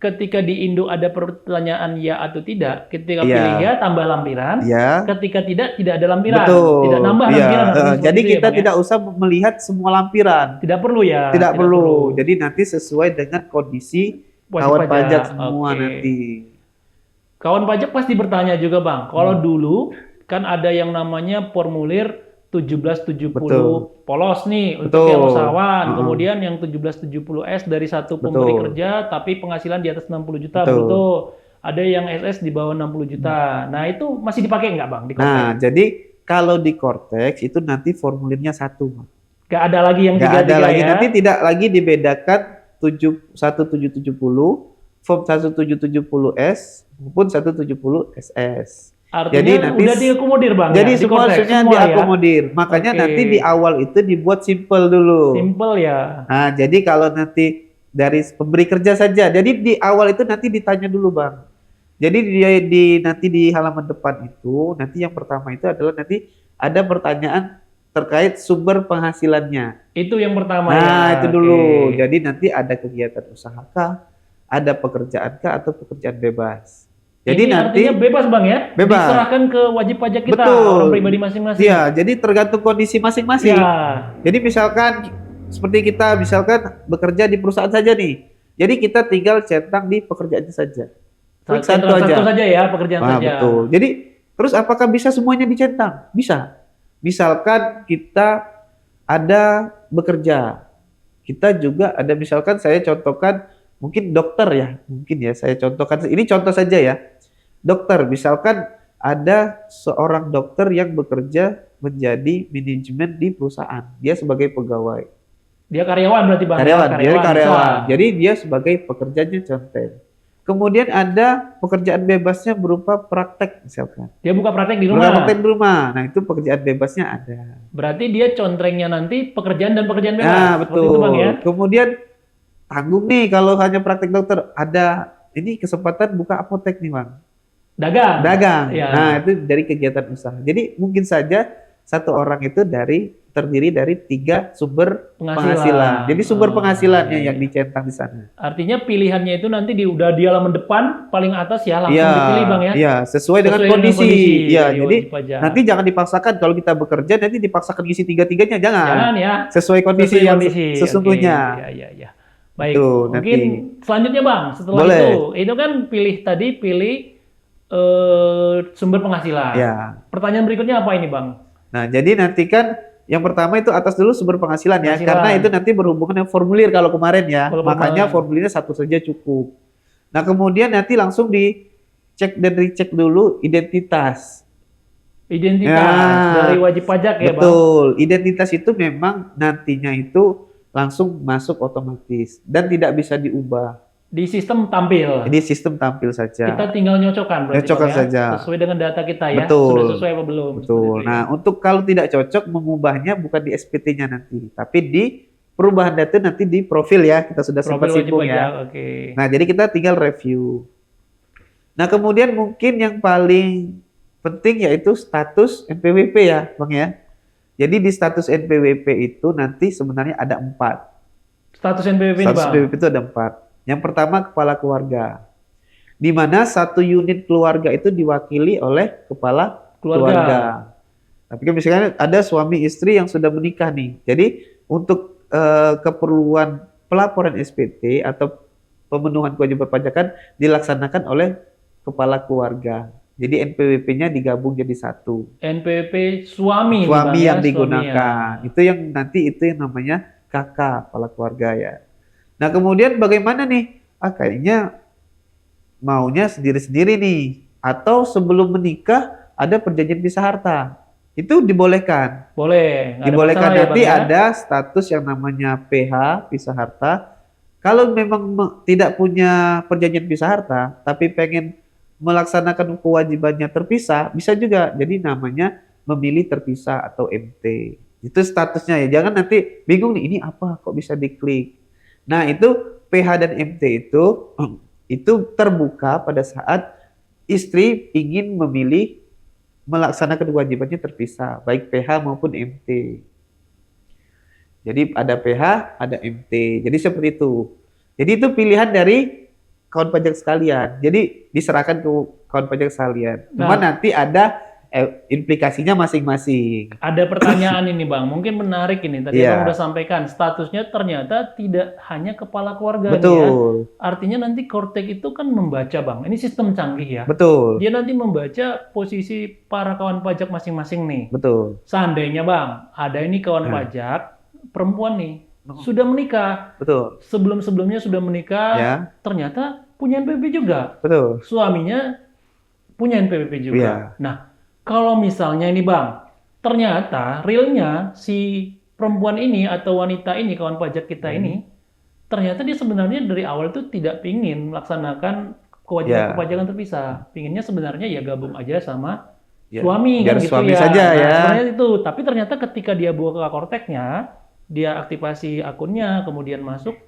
A: ketika di induk ada pertanyaan ya atau tidak, ketika
B: Iya.
A: pilih ya tambah lampiran,
B: Ya.
A: ketika tidak ada lampiran,
B: Betul.
A: tidak nambah
B: Iya.
A: lampiran. Seperti
B: Jadi
A: itu ya,
B: kita
A: Bang, ya?
B: tidak usah melihat semua lampiran.
A: Tidak perlu ya.
B: Tidak perlu. Jadi nanti sesuai dengan kondisi
A: Wajib
B: kawan
A: pajak.
B: pajak semua
A: Oke.
B: nanti.
A: Kawan pajak pasti bertanya juga, Bang. Kalau dulu kan ada yang namanya formulir 1770
B: Betul.
A: polos nih untuk
B: Betul.
A: yang usahawan.
B: Heeh.
A: Kemudian yang 1770S dari satu pemberi
B: Betul.
A: kerja tapi penghasilan di atas 60 juta
B: Betul.
A: bruto. Ada yang SS di bawah 60 juta. Nah, itu masih dipakai nggak, Bang, di Cortex?
B: Nah, jadi kalau di Cortex itu nanti formulirnya satu, Bang.
A: Nggak ada lagi yang
B: Nggak ada
A: tiga-tiga
B: lagi,
A: ya?
B: nanti tidak lagi dibedakan 1770, form 1770S maupun 1770SS.
A: Artinya
B: Jadi nanti
A: udah diakomodir, Bang,
B: Jadi
A: ya, di
B: semua
A: Cortex,
B: maksudnya
A: semua ya?
B: diakomodir. Makanya
A: Oke.
B: nanti di awal itu dibuat simple dulu.
A: Simple ya.
B: Nah, jadi kalau nanti dari pemberi kerja saja, jadi di awal itu nanti ditanya dulu, Bang. Jadi nanti di halaman depan itu, nanti yang pertama itu adalah nanti ada pertanyaan terkait sumber penghasilannya.
A: Itu yang pertama ya.
B: Nah, itu dulu.
A: Oke.
B: Jadi nanti ada kegiatan usahakah, ada pekerjaankah atau pekerjaan bebas. Jadi
A: Ini
B: nanti
A: artinya bebas, Bang, ya?
B: Bebas.
A: Diserahkan ke wajib pajak kita,
B: Betul.
A: orang pribadi masing-masing.
B: Iya, jadi tergantung kondisi masing-masing.
A: Ya.
B: Jadi misalkan seperti kita misalkan bekerja di perusahaan saja nih. Jadi kita tinggal centang di pekerjaannya saja. Klik satu aja.
A: Satu saja ya, pekerjaan
B: Nah,
A: saja.
B: betul. Jadi terus apakah bisa semuanya dicentang? Bisa. Misalkan kita ada bekerja. Kita juga ada misalkan saya contohkan mungkin dokter ya. Mungkin ya saya contohkan ini contoh saja ya. Dokter misalkan ada seorang dokter yang bekerja menjadi manajemen di perusahaan. Dia sebagai pegawai.
A: Dia karyawan berarti, Bang.
B: Karyawan,
A: ya?
B: dia karyawan.
A: bisa.
B: Jadi dia sebagai pekerjanya conten. Kemudian ada pekerjaan bebasnya berupa praktek misalkan.
A: Dia buka praktek di
B: Bukan
A: rumah.
B: praktek di rumah. Nah, itu pekerjaan bebasnya ada.
A: Berarti dia contrengnya nanti pekerjaan dan pekerjaan bebas.
B: Nah,
A: Seperti
B: betul.
A: itu, Bang, ya.
B: Kemudian tanggung nih kalau hanya praktek dokter, ada ini kesempatan buka apotek nih, Bang. Dagang.
A: Ya.
B: Nah, itu dari kegiatan usaha. Jadi mungkin saja satu orang itu terdiri dari 3 sumber penghasilan. Jadi sumber penghasilannya
A: iya,
B: yang dicentang di sana.
A: Artinya pilihannya itu nanti udah di halaman depan paling atas ya langsung
B: Iya,
A: dipilih, Bang, ya.
B: iya, sesuai dengan
A: Sesuai
B: kondisi. Iya,
A: dari
B: jadi
A: wajib pajak.
B: nanti jangan dipaksakan kalau kita bekerja nanti dipaksakan isi 3-tiganya, jangan.
A: Jangan ya.
B: Sesuai kondisi
A: Sesuai
B: yang
A: kondisi.
B: sesungguhnya.
A: Oke, iya. Baik.
B: Itu,
A: Mungkin
B: nanti.
A: selanjutnya, Bang, setelah
B: Boleh.
A: itu kan pilih sumber penghasilan.
B: Ya.
A: Pertanyaan berikutnya apa ini, Bang?
B: Nah, jadi nanti kan yang pertama itu atas dulu sumber penghasilan ya,
A: Penghasilan.
B: karena itu nanti berhubungan dengan formulir kalau kemarin ya.
A: Kalau
B: Makanya
A: kemarin.
B: formulirnya satu saja cukup. Nah, kemudian nanti langsung dicek dan dicek dulu identitas.
A: Identitas
B: Ya,
A: dari wajib pajak ya, Bang?
B: Betul. Identitas itu memang nantinya itu langsung masuk otomatis dan tidak bisa diubah.
A: Di sistem tampil.
B: Jadi sistem tampil saja.
A: Kita tinggal nyocokkan berarti,
B: Nyocokkan
A: Bang, ya?
B: saja.
A: Sesuai dengan data kita ya.
B: Betul.
A: Sudah sesuai apa belum?
B: Betul.
A: Seperti itu, ya.
B: Nah, untuk kalau tidak cocok mengubahnya bukan di SPT-nya nanti, tapi di perubahan data nanti di profil ya. Kita sudah sempat
A: Profil wajib
B: singgung
A: pajak.
B: ya.
A: Oke.
B: Nah, jadi kita tinggal review. Nah, kemudian mungkin yang paling penting yaitu status NPWP ya, Bang ya. Jadi di status NPWP itu nanti sebenarnya ada 4.
A: Status NPWP ini,
B: Status
A: Bang.
B: NPWP itu ada 4. Yang pertama kepala keluarga. Di mana satu unit keluarga itu diwakili oleh kepala keluarga. Tapi kan misalnya ada suami istri yang sudah menikah nih. Jadi untuk keperluan pelaporan SPT atau pemenuhan kewajiban pajakan dilaksanakan oleh kepala keluarga. Jadi NPWP-nya digabung jadi satu.
A: NPWP suami, nih,
B: Suami
A: Bang, ya,
B: yang
A: suami
B: digunakan.
A: ya.
B: Itu yang nanti itu yang namanya kakak kepala keluarga ya. Nah, kemudian bagaimana nih? Kayaknya maunya sendiri-sendiri nih. Atau sebelum menikah ada perjanjian pisah harta. Itu dibolehkan.
A: Boleh. Nggak ada
B: Dibolehkan
A: masalah ya,
B: nanti
A: Bang, ya?
B: ada status yang namanya PH, pisah harta. Kalau memang tidak punya perjanjian pisah harta, tapi pengen melaksanakan kewajibannya terpisah, bisa juga. Jadi namanya memilih terpisah atau MT. Itu statusnya ya. Jangan nanti bingung nih, ini apa kok bisa diklik. Nah, itu PH dan MT itu terbuka pada saat istri ingin memilih melaksanakan kewajibannya terpisah, baik PH maupun MT. Jadi ada PH, ada MT. Jadi seperti itu. Jadi itu pilihan dari kawan pajak sekalian. Jadi diserahkan ke kawan pajak sekalian. Cuma nanti ada implikasinya masing-masing.
A: Ada pertanyaan ini Bang, mungkin menarik ini. Tadi
B: Iya.
A: Bang udah sampaikan, statusnya ternyata tidak hanya kepala keluarga nih ya.
B: Betul,
A: Artinya nanti Kortek itu kan membaca Bang, ini sistem canggih ya.
B: betul,
A: Dia nanti membaca posisi para kawan pajak masing-masing nih.
B: betul.
A: Seandainya Bang, ada ini kawan pajak perempuan nih, sudah menikah.
B: Betul.
A: Sebelum-sebelumnya sudah menikah,
B: Ya,
A: ternyata punya NPWP juga.
B: betul.
A: Suaminya punya NPWP juga.
B: Iya.
A: Nah, kalau misalnya ini Bang, ternyata realnya si perempuan ini atau wanita ini, kawan pajak kita ini, ternyata dia sebenarnya dari awal itu tidak pingin melaksanakan kewajiban
B: Ya.
A: perpajakan terpisah. Pinginnya sebenarnya ya gabung aja sama
B: Ya,
A: suami
B: biar
A: kan gitu
B: suami
A: ya.
B: saja
A: Nah,
B: ya.
A: sebenarnya itu. Tapi ternyata ketika dia buka Korteknya, dia aktifasi akunnya, kemudian masuk,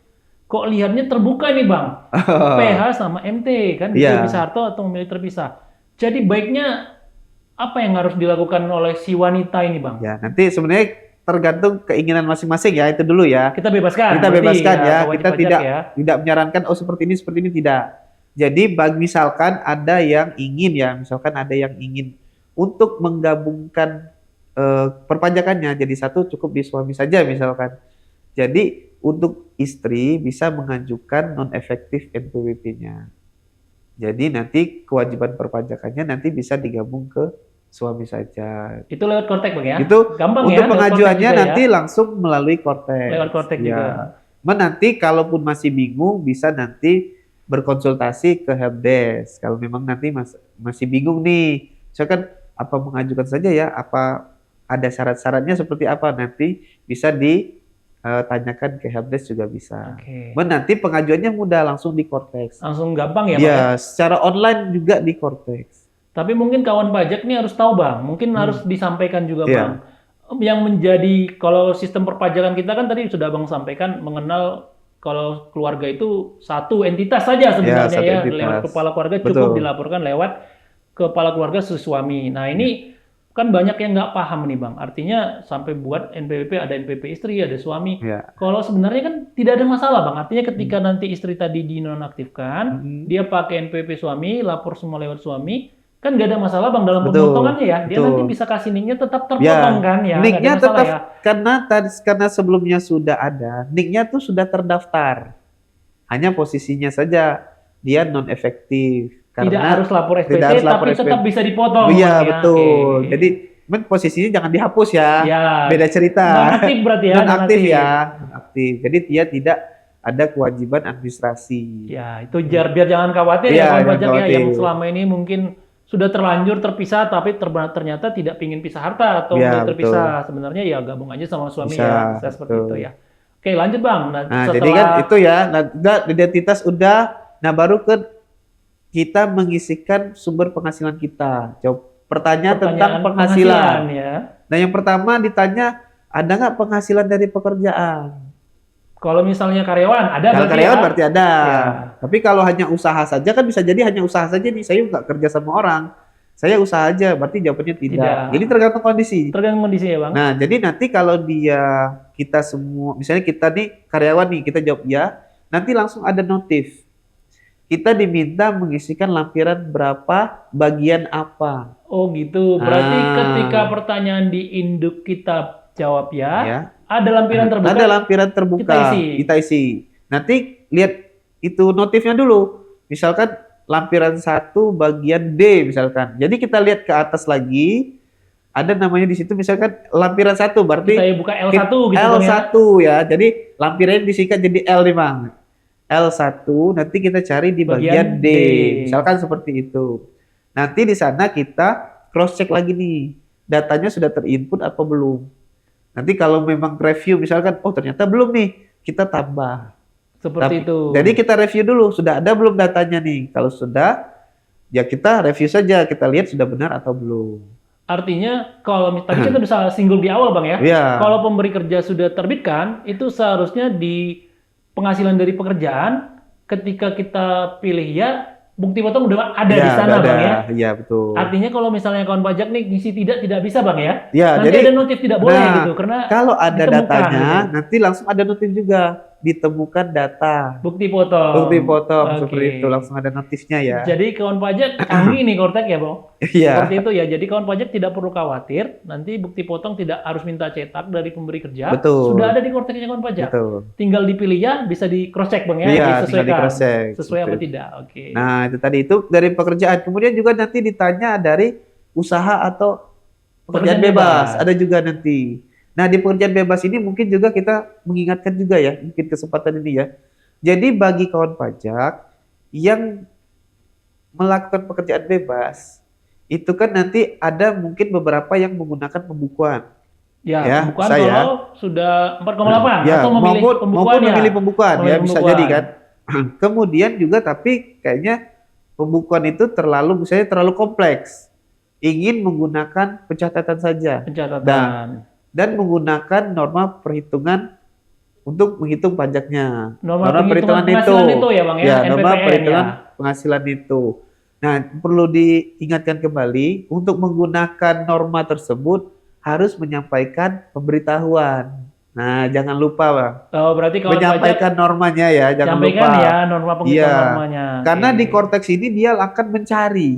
A: kok lihatnya terbuka nih Bang. PH sama MT kan bisa
B: Iya.
A: bisa harta atau memilih terpisah. Jadi baiknya apa yang harus dilakukan oleh si wanita ini Bang?
B: Ya, nanti sebenarnya tergantung keinginan masing-masing ya, itu dulu ya.
A: Kita bebaskan.
B: Kita
A: berarti
B: bebaskan ya,
A: ke wajib
B: kita
A: pajak ya.
B: tidak menyarankan oh seperti ini tidak. Jadi misalkan ada yang ingin ya, misalkan ada yang ingin untuk menggabungkan perpajakannya jadi satu cukup di suami saja misalkan. Jadi untuk istri bisa mengajukan non efektif NPWP-nya. Jadi nanti kewajiban perpajakannya nanti bisa digabung ke suami saja.
A: Itu lewat Kortek Bang ya?
B: Itu
A: gampang
B: untuk
A: ya. lewat
B: pengajuannya
A: Kortek juga
B: nanti
A: ya?
B: langsung melalui Kortek.
A: Lewat Kortek
B: Ya.
A: juga.
B: Nanti kalaupun masih bingung bisa nanti berkonsultasi ke helpdesk. Kalau memang nanti masih bingung nih, misalkan apa mengajukan saja ya, apa ada syarat-syaratnya seperti apa nanti bisa ditanyakan ke helpdesk juga bisa.
A: Oke.
B: Nanti pengajuannya mudah langsung di Kortex.
A: Langsung gampang ya Bang
B: Ya,
A: ya?
B: secara online juga di Kortex.
A: Tapi mungkin kawan pajak nih harus tahu Bang, mungkin harus disampaikan juga
B: Iya.
A: Bang. Yang menjadi, kalau sistem perpajakan kita kan tadi sudah Bang sampaikan, mengenal kalau keluarga itu satu entitas saja sebenarnya
B: satu
A: ya,
B: entitas.
A: lewat kepala keluarga cukup
B: Betul.
A: dilaporkan lewat kepala keluarga suami. Nah ini kan banyak yang nggak paham nih Bang, artinya sampai buat NPWP, ada NPWP istri, ada suami.
B: Ya.
A: Kalau sebenarnya kan tidak ada masalah Bang, artinya ketika nanti istri tadi dinonaktifkan, dia pakai NPWP suami, lapor semua lewat suami, kan nggak ada masalah Bang dalam
B: Betul,
A: pemotongannya ya. Dia
B: betul.
A: nanti bisa kasih nicknya tetap terpotong kan ya. nggak
B: Nicknya
A: ada masalah
B: tetap
A: ya.
B: karena sebelumnya sudah ada, nicknya tuh sudah terdaftar. Hanya posisinya saja dia non efektif
A: Tidak
B: karena
A: harus lapor SPT,
B: tidak harus lapor
A: tapi tetap
B: SPT.
A: bisa dipotong.
B: Iya,
A: Bang, ya.
B: betul.
A: Oke.
B: Jadi posisinya jangan dihapus ya.
A: Ya.
B: Beda cerita.
A: Non-aktif berarti ya.
B: Non-aktif
A: non-aktif.
B: ya, non-aktif. Jadi dia tidak ada kewajiban administrasi.
A: Ya, itu biar jangan khawatir
B: Iya,
A: ya kawan
B: jangan
A: pajak ya,
B: khawatir.
A: yang selama ini mungkin sudah terlanjur terpisah tapi ternyata tidak pingin pisah harta atau
B: Iya,
A: terpisah. Sebenarnya ya gabung aja sama suami
B: Bisa,
A: ya. Saya seperti
B: betul.
A: itu ya. Oke, lanjut Bang. Nah,
B: Nah,
A: setelah
B: jadi kan itu ya, nah, udah identitas udah, nah baru ke kita mengisikan sumber penghasilan kita. Jawab pertanyaan tentang penghasilan.
A: ya.
B: Nah, yang pertama ditanya, ada nggak penghasilan dari pekerjaan?
A: Kalau misalnya karyawan ada
B: Kalau
A: berarti
B: karyawan
A: ya?
B: berarti ada.
A: Ya.
B: Tapi kalau hanya usaha saja kan bisa jadi hanya usaha saja nih. Saya nggak kerja sama orang. Saya usaha aja, berarti jawabannya tidak.
A: Tidak.
B: Jadi tergantung kondisi.
A: Tergantung kondisi ya Bang.
B: Nah, jadi nanti kalau kita semua, misalnya kita nih karyawan nih, kita jawab ya, nanti langsung ada notif. Kita diminta mengisikan lampiran berapa, bagian apa.
A: Oh gitu. Berarti
B: Ah.
A: ketika pertanyaan di induk kita jawab
B: Ya.
A: ada lampiran terbuka.
B: Ada lampiran terbuka,
A: Kita isi.
B: Nanti lihat itu notifnya dulu. Misalkan lampiran 1 bagian D misalkan. Jadi kita lihat ke atas lagi, ada namanya di situ misalkan lampiran 1 berarti
A: Kita buka L1 gitu Bang ya.
B: L1 ya. Jadi lampirannya disingkat jadi L nih Bang. L1 nanti kita cari di bagian D. Misalkan seperti itu. Nanti di sana kita cross check lagi nih. Datanya sudah terinput apa belum. Nanti kalau memang review misalkan oh ternyata belum nih, kita tambah.
A: Seperti itu.
B: Jadi kita review dulu, sudah ada belum datanya nih. Kalau sudah, ya kita review saja, kita lihat sudah benar atau belum.
A: Artinya kalau tadi kita bisa singgung di awal Bang ya.
B: Iya.
A: Kalau pemberi kerja sudah terbitkan, itu seharusnya di penghasilan dari pekerjaan ketika kita pilih ya, bukti potong udah ada di
B: Iya,
A: sana
B: udah ada.
A: Bang ya.
B: Iya, betul.
A: Artinya kalau misalnya kawan pajak nih ngisi tidak bisa Bang ya.
B: Iya,
A: Nanti
B: jadi
A: ada notif tidak boleh
B: nah,
A: gitu karena
B: kalau ada
A: ditemukan
B: datanya,
A: gitu.
B: nanti langsung ada notif juga, ditemukan data.
A: Bukti potong.
B: Bukti potong
A: Oke.
B: seperti itu, langsung ada notifnya ya.
A: Jadi kawan pajak canggih nih Kortek ya Bang.
B: Iya.
A: Seperti itu ya. Jadi kawan pajak tidak perlu khawatir. Nanti bukti potong tidak harus minta cetak dari pemberi kerja.
B: Betul.
A: Sudah ada di Korteknya kawan pajak.
B: Betul.
A: Tinggal dipilih ya, bisa di cross check Bang ya.
B: Iya, tinggal
A: Disesuaikan.
B: di cross check.
A: Sesuai apa
B: Seperti itu.
A: tidak. Oke.
B: Nah, itu tadi itu dari pekerjaan. Kemudian juga nanti ditanya dari usaha atau pekerjaan bebas. Ada juga nanti. Nah, di pekerjaan bebas ini mungkin juga kita mengingatkan juga ya, mungkin kesempatan ini ya. Jadi bagi kawan pajak yang melakukan pekerjaan bebas, itu kan nanti ada mungkin beberapa yang menggunakan pembukuan.
A: Ya,
B: Ya,
A: pembukuan
B: saya.
A: kalau sudah 4,8
B: Ya,
A: atau memilih pembukuan
B: maupun
A: ya.
B: memilih pembukuan, ya
A: Memilih
B: bisa
A: pembukuan.
B: jadi kan. Kemudian juga tapi kayaknya pembukuan itu misalnya terlalu kompleks. Ingin menggunakan pencatatan saja
A: Pencatatan.
B: dan menggunakan norma perhitungan untuk menghitung pajaknya.
A: Norma perhitungan penghasilan itu ya Bang ya,
B: norma
A: NPPN
B: perhitungan
A: ya.
B: penghasilan itu. Nah, perlu diingatkan kembali untuk menggunakan norma tersebut harus menyampaikan pemberitahuan. Nah, jangan lupa, Bang.
A: Oh, berarti kalau
B: Menyampaikan normanya ya, jangan
A: sampaikan
B: lupa.
A: ya norma penghitungan
B: Iya.
A: normanya.
B: Karena
A: Oke.
B: di Cortex ini dia akan
A: mencari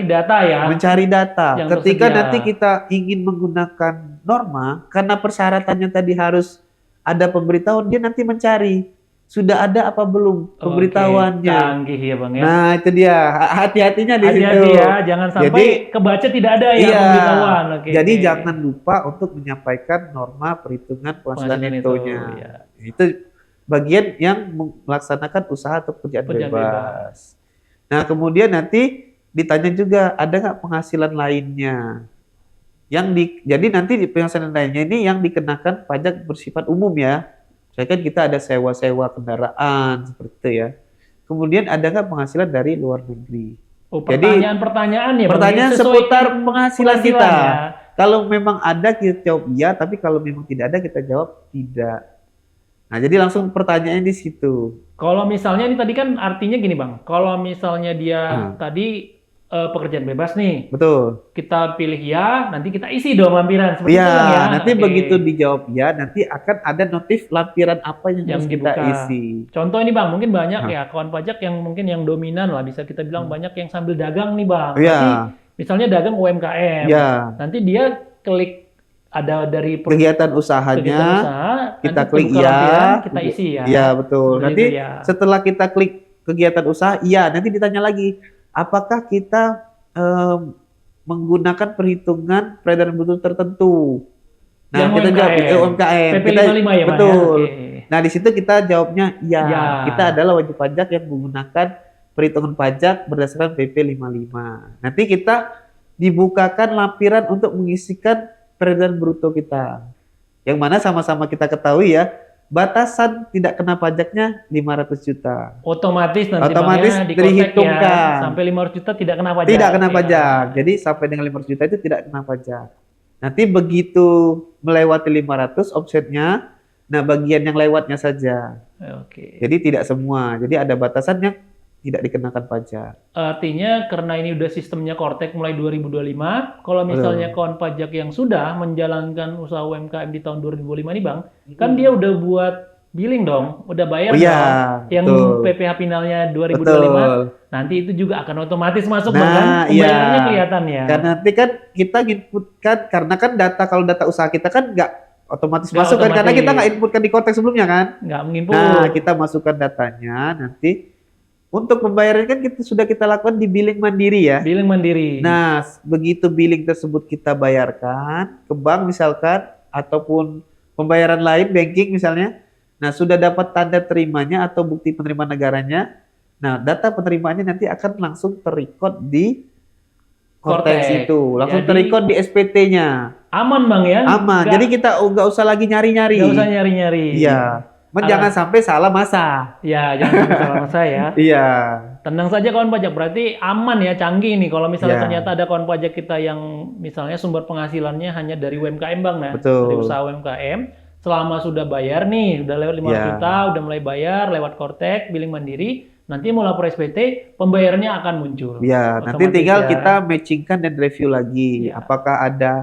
A: data ya.
B: mencari data.
A: Yang
B: Ketika
A: tersedia.
B: nanti kita ingin menggunakan norma, karena persyaratannya tadi harus ada pemberitahuan, dia nanti mencari sudah ada apa belum pemberitahuannya.
A: Oke, canggih ya Bang ya.
B: Nah, itu dia. Hati-hatinya di situ.
A: Hati-hati ya, jangan sampai
B: Jadi-
A: kebaca tidak ada ya
B: Iya.
A: pemberitahuan. Oke,
B: Jadi
A: oke.
B: jangan lupa untuk menyampaikan norma perhitungan penghasilan
A: Penghasilan
B: netonya.
A: itu, ya.
B: Itu bagian yang melaksanakan usaha atau pekerjaan
A: Pekerjaan
B: bebas. Nah, kemudian nanti ditanya juga ada nggak penghasilan lainnya? Jadi nanti di penghasilan lainnya ini yang dikenakan pajak bersifat umum ya. Saya kan kita ada sewa-sewa kendaraan seperti itu ya. Kemudian ada nggak penghasilan dari luar negeri?
A: Oh,
B: Jadi,
A: pertanyaan-pertanyaan ya Bang.
B: Pertanyaan
A: Sesuai
B: seputar penghasilan kita.
A: penghasilannya.
B: Kalau memang ada kita jawab iya, tapi kalau memang tidak ada kita jawab tidak. Nah, jadi langsung pertanyaannya di situ.
A: Kalau misalnya ini tadi kan artinya gini Bang. Kalau misalnya dia
B: Hmm.
A: tadi pekerjaan bebas nih,
B: Betul.
A: kita pilih ya, nanti kita isi dong lampiran seperti
B: Iya,
A: itu Bang ya.
B: nanti
A: Oke.
B: begitu dijawab ya, nanti akan ada notif lampiran apa yang
A: Yang
B: harus kita
A: dibuka.
B: isi.
A: Contoh ini Bang, mungkin banyak
B: Hah.
A: ya kawan pajak yang mungkin yang dominan lah, bisa kita bilang banyak yang sambil dagang nih Bang.
B: Iya.
A: Nanti misalnya dagang UMKM,
B: Ya,
A: nanti dia klik ada dari
B: kegiatan
A: kegiatan
B: usahanya
A: usaha,
B: kita
A: nanti
B: klik
A: terbuka
B: ya.
A: lampiran, kita isi ya.
B: Iya, betul.
A: Seperti
B: Nanti
A: itu ya.
B: setelah kita klik kegiatan usaha, iya, nanti ditanya lagi, apakah kita menggunakan perhitungan peredaran bruto tertentu? Nah,
A: Yang
B: kita jawab
A: UMKM.
B: UMKM.
A: PP
B: Kita,
A: 55 ya Bang
B: betul.
A: ya. Oke.
B: Nah, di situ kita jawabnya iya.
A: Ya.
B: Kita adalah wajib pajak yang menggunakan perhitungan pajak berdasarkan PP 55. Nanti kita dibukakan lampiran untuk mengisikan peredaran bruto kita. Yang mana sama-sama kita ketahui ya, batasan tidak kena pajaknya 500 juta.
A: Otomatis nanti
B: Otomatis
A: Bang ya, dikontek
B: diperhitungkan.
A: ya, sampai 500 juta tidak kena pajak.
B: Tidak kena
A: Oke.
B: pajak. Jadi sampai dengan 500 juta itu tidak kena pajak. Nanti begitu melewati 500 offsetnya, nah bagian yang lewatnya saja.
A: Oke.
B: Jadi tidak semua. Jadi ada batasannya tidak dikenakan pajak.
A: Artinya karena ini udah sistemnya Kortek mulai 2025, kalau misalnya kawan pajak yang sudah menjalankan usaha UMKM di tahun 2025 ini Bang, kan dia udah buat billing dong, udah bayar
B: Oh iya,
A: dong. Yang
B: betul.
A: PPh finalnya 2025,
B: Betul.
A: nanti itu juga akan otomatis masuk
B: Nah,
A: Bang kan? Pembayarannya
B: iya.
A: kelihatan ya.
B: Karena nanti kan kita inputkan, karena kan kalau data usaha kita kan nggak otomatis
A: Nggak
B: masuk kan, karena
A: otomatis.
B: kita nggak inputkan di konteks sebelumnya kan.
A: Nggak menginput.
B: Nah, kita masukkan datanya nanti. Untuk pembayaran kan sudah kita lakukan di billing mandiri ya.
A: Billing mandiri.
B: Nah, begitu billing tersebut kita bayarkan ke bank misalkan, ataupun pembayaran lain, banking misalnya, nah sudah dapat tanda terimanya atau bukti penerimaan negaranya, nah data penerimaannya nanti akan langsung terrecord di Cortex
A: Cortex.
B: itu, langsung
A: Jadi,
B: terrecord di SPT-nya.
A: Aman Bang ya.
B: Aman,
A: Nggak-
B: jadi kita nggak usah lagi nyari-nyari.
A: nggak usah nyari-nyari.
B: Iya, jangan sampai salah masa.
A: Ya, jangan sampai salah masa ya.
B: Iya.
A: tenang saja kawan pajak, berarti aman ya, canggih nih. Kalau misalnya
B: Ya.
A: ternyata ada kawan pajak kita yang misalnya sumber penghasilannya hanya dari UMKM Bang, nah,
B: Betul.
A: dari usaha UMKM, selama sudah bayar nih, udah lewat 500
B: Ya.
A: juta, udah mulai bayar lewat Kortek, billing mandiri, nanti mau lapor SPT, pembayarannya akan muncul.
B: Ya, nanti
A: Otomatis
B: tinggal
A: ya.
B: kita matchingkan dan review lagi.
A: Ya.
B: Apakah ada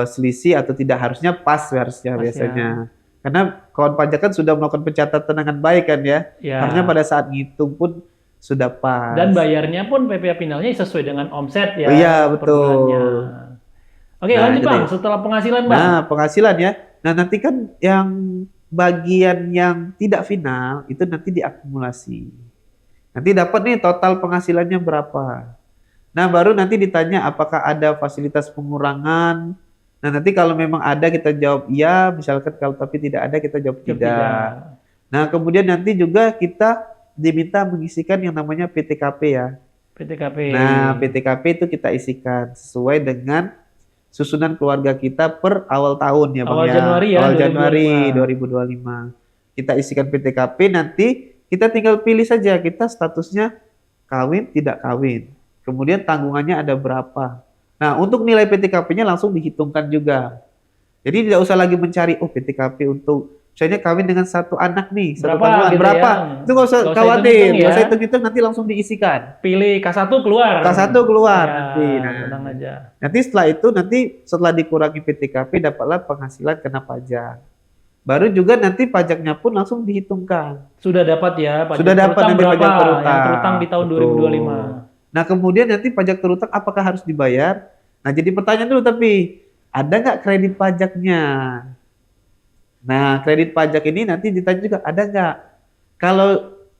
B: selisih atau tidak, harusnya pas harusnya
A: Pas
B: biasanya. Karena kawan pajak kan sudah melakukan pencatatan dengan baik kan ya.
A: Ya.
B: Harusnya pada saat ngitung pun sudah pas.
A: Dan bayarnya pun PPh finalnya sesuai dengan omset ya.
B: Iya,
A: per
B: betul.
A: bulannya. Oke,
B: Nah,
A: lanjut
B: itu
A: Bang.
B: deh.
A: Setelah penghasilan Bang.
B: Nah, penghasilan ya. Nah, nanti kan yang bagian yang tidak final itu nanti diakumulasi. Nanti dapat nih total penghasilannya berapa. Nah, baru nanti ditanya apakah ada fasilitas pengurangan. Nah, nanti kalau memang ada kita jawab iya, misalkan kalau tapi tidak ada kita jawab tidak. Nah, kemudian nanti juga kita diminta mengisikan yang namanya PTKP ya.
A: PTKP.
B: Nah, PTKP itu kita isikan sesuai dengan susunan keluarga kita per awal tahun ya Bang
A: Awal
B: ya.
A: Januari ya,
B: Awal
A: 2025.
B: Januari 2025. Kita isikan PTKP, nanti kita tinggal pilih saja kita statusnya kawin, tidak kawin. Kemudian tanggungannya ada berapa. Nah, untuk nilai PTKP-nya langsung dihitungkan juga. Jadi tidak usah lagi mencari, PTKP untuk misalnya kawin dengan satu anak nih, satu
A: Berapa
B: tanggungan,
A: gitu
B: berapa.
A: ya.
B: Itu nggak usah
A: Nggak usah
B: khawatir,
A: hitung-hitung
B: nggak
A: ya.
B: usah hitung-hitung, nanti langsung diisikan.
A: Pilih K1 keluar.
B: K1 keluar
A: Ya,
B: nanti. Nah,
A: tenang aja.
B: nanti setelah itu, nanti setelah dikurangi PTKP, dapatlah penghasilan kena pajak. Baru juga nanti pajaknya pun langsung dihitungkan.
A: Sudah dapat ya pajak
B: Sudah dapat
A: terutang
B: nanti
A: berapa
B: pajak terutang.
A: yang terutang di tahun
B: Betul.
A: 2025.
B: Nah, kemudian nanti pajak terutang apakah harus dibayar? Nah, jadi pertanyaan dulu, tapi ada nggak kredit pajaknya? Nah, kredit pajak ini nanti ditanya juga, ada nggak? Kalau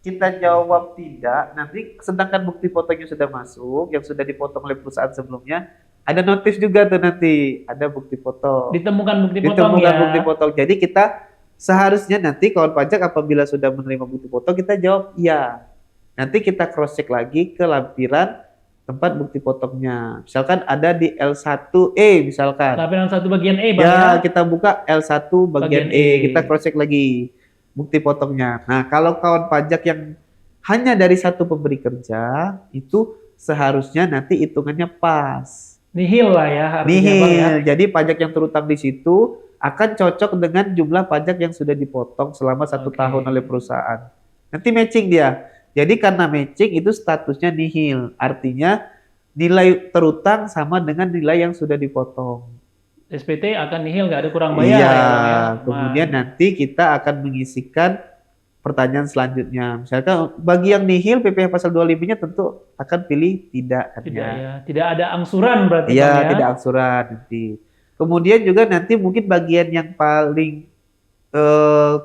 B: kita jawab tidak, nanti sedangkan bukti fotonya sudah masuk, yang sudah dipotong oleh perusahaan sebelumnya, ada notif juga tuh nanti, ada bukti foto.
A: Ditemukan bukti potong
B: Ditemukan
A: ya.
B: bukti potong. Jadi kita seharusnya nanti kawan pajak apabila sudah menerima bukti potong, kita jawab iya. Nanti kita cross check lagi ke lampiran tempat bukti potongnya. Misalkan ada di L1E misalkan.
A: Lampiran 1 bagian E Bang
B: Ya,
A: ya.
B: kita buka L1 bagian
A: Bagian
B: E,
A: E.
B: kita cross check lagi bukti potongnya. Nah, kalau kawan pajak yang hanya dari satu pemberi kerja, itu seharusnya nanti hitungannya pas.
A: Nihil lah ya artinya Bang ya.
B: Nihil. Jadi pajak yang terutang di situ akan cocok dengan jumlah pajak yang sudah dipotong selama 1
A: Oke.
B: tahun oleh perusahaan. Nanti matching dia. Jadi karena matching itu statusnya nihil. Artinya nilai terutang sama dengan nilai yang sudah dipotong.
A: SPT akan nihil, nggak ada kurang bayar
B: Iya.
A: ya Bang ya.
B: Kemudian nanti kita akan mengisikan pertanyaan selanjutnya. Misalkan bagi yang nihil PPh pasal 25-nya tentu akan pilih tidak kan
A: Tidak
B: ya.
A: ya. Tidak ada angsuran berarti
B: Iya,
A: Bang ya.
B: tidak angsuran nanti. Kemudian juga nanti mungkin bagian yang paling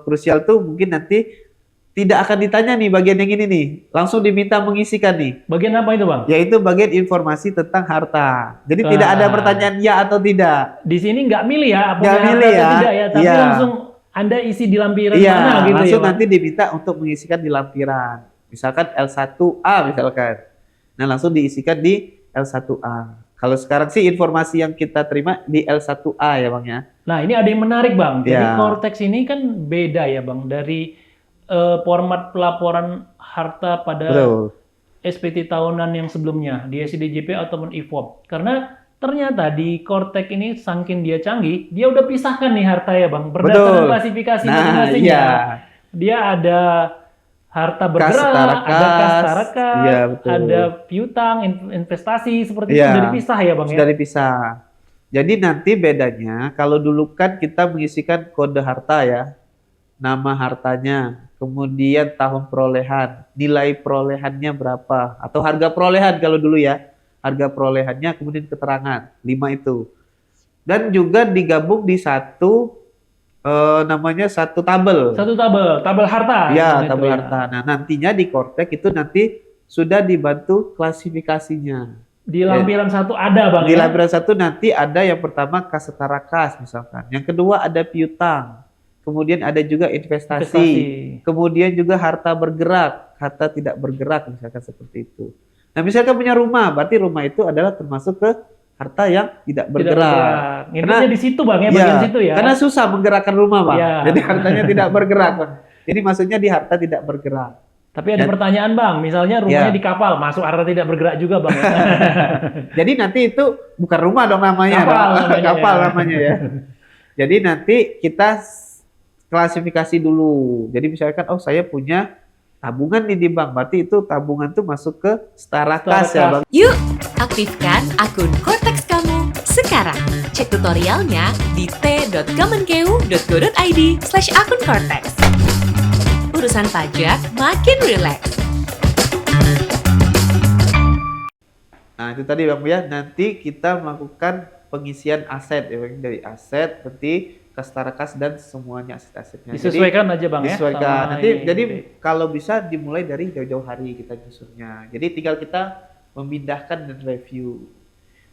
B: krusial tuh mungkin nanti tidak akan ditanya nih bagian yang ini nih. Langsung diminta mengisikan nih.
A: Bagian apa itu Bang?
B: Yaitu bagian informasi tentang harta. Jadi
A: Wah.
B: tidak ada pertanyaan ya atau tidak.
A: Di sini nggak milih ya, apa
B: Nggak
A: punya
B: milih
A: harta atau
B: ya.
A: tidak ya, tapi
B: Iya.
A: langsung Anda isi di lampiran
B: Iya,
A: mana gitu
B: langsung
A: ya Bang?
B: nanti diminta untuk mengisikan di lampiran. Misalkan L1A misalkan. Nah, langsung diisikan di L1A. Kalau sekarang sih informasi yang kita terima di L1A ya Bang ya.
A: Nah, ini ada yang menarik Bang. Jadi
B: Ya.
A: Cortex ini kan beda ya Bang dari format pelaporan harta pada
B: Betul.
A: SPT tahunan yang sebelumnya di SIDJP ataupun IFOP. Karena ternyata di Cortex ini saking dia canggih, dia udah pisahkan nih harta ya Bang, berdasarkan
B: Betul.
A: klasifikasi
B: Nah,
A: masing-masing
B: iya.
A: ya. Dia ada harta bergerak,
B: setara
A: ada kas
B: kas.
A: setara kas,
B: Iya, betul.
A: ada piutang, investasi seperti itu
B: Iya.
A: sudah dipisah ya Bang
B: Sudah
A: ya.
B: dipisah. Jadi nanti bedanya kalau dulu kan kita mengisikan kode harta ya, nama hartanya, kemudian tahun perolehan, nilai perolehannya berapa, atau harga perolehan kalau dulu ya, harga perolehannya, kemudian keterangan, 5 itu. Dan juga digabung di satu namanya satu tabel.
A: Satu tabel harta.
B: Ya,
A: Itu
B: tabel harta. Nah, nantinya di Cortex itu nanti sudah dibantu klasifikasinya.
A: Di lampiran satu ada Bang
B: Di
A: ya.
B: lampiran satu nanti ada yang pertama kas setara kas misalkan. Yang kedua ada piutang. Kemudian ada juga investasi. Kemudian juga harta bergerak, harta tidak bergerak misalkan seperti itu. Nah, misalkan punya rumah, berarti rumah itu adalah termasuk ke harta yang tidak bergerak.
A: Ngintipnya di situ Bang ya,
B: Iya,
A: bagian situ ya.
B: karena susah menggerakkan rumah, Bang.
A: Iya.
B: Jadi hartanya tidak bergerak, Bang. Jadi maksudnya di harta tidak bergerak.
A: Tapi ada pertanyaan Bang, misalnya rumahnya di kapal, masuk area tidak bergerak juga Bang.
B: Jadi nanti itu bukan rumah dong namanya, kapal namanya ya. Jadi nanti kita klasifikasi dulu. Jadi misalkan, oh saya punya tabungan nih di bank, berarti itu tabungan tuh masuk ke Starakas ya Bang.
C: Yuk, aktifkan akun Cortex kamu sekarang. Cek tutorialnya di t.kemenkeu.go.id/akun-cortex. Urusan pajak makin rileks.
B: Nah itu tadi Bang ya, nanti kita melakukan pengisian aset ya Bang. Dari aset berarti ke Starakas dan semuanya aset-asetnya.
A: Disesuaikan aja Bang ya.
B: Disesuaikan. Jadi kalau bisa dimulai dari jauh-jauh hari kita nyusunnya. Jadi tinggal kita memindahkan dan review.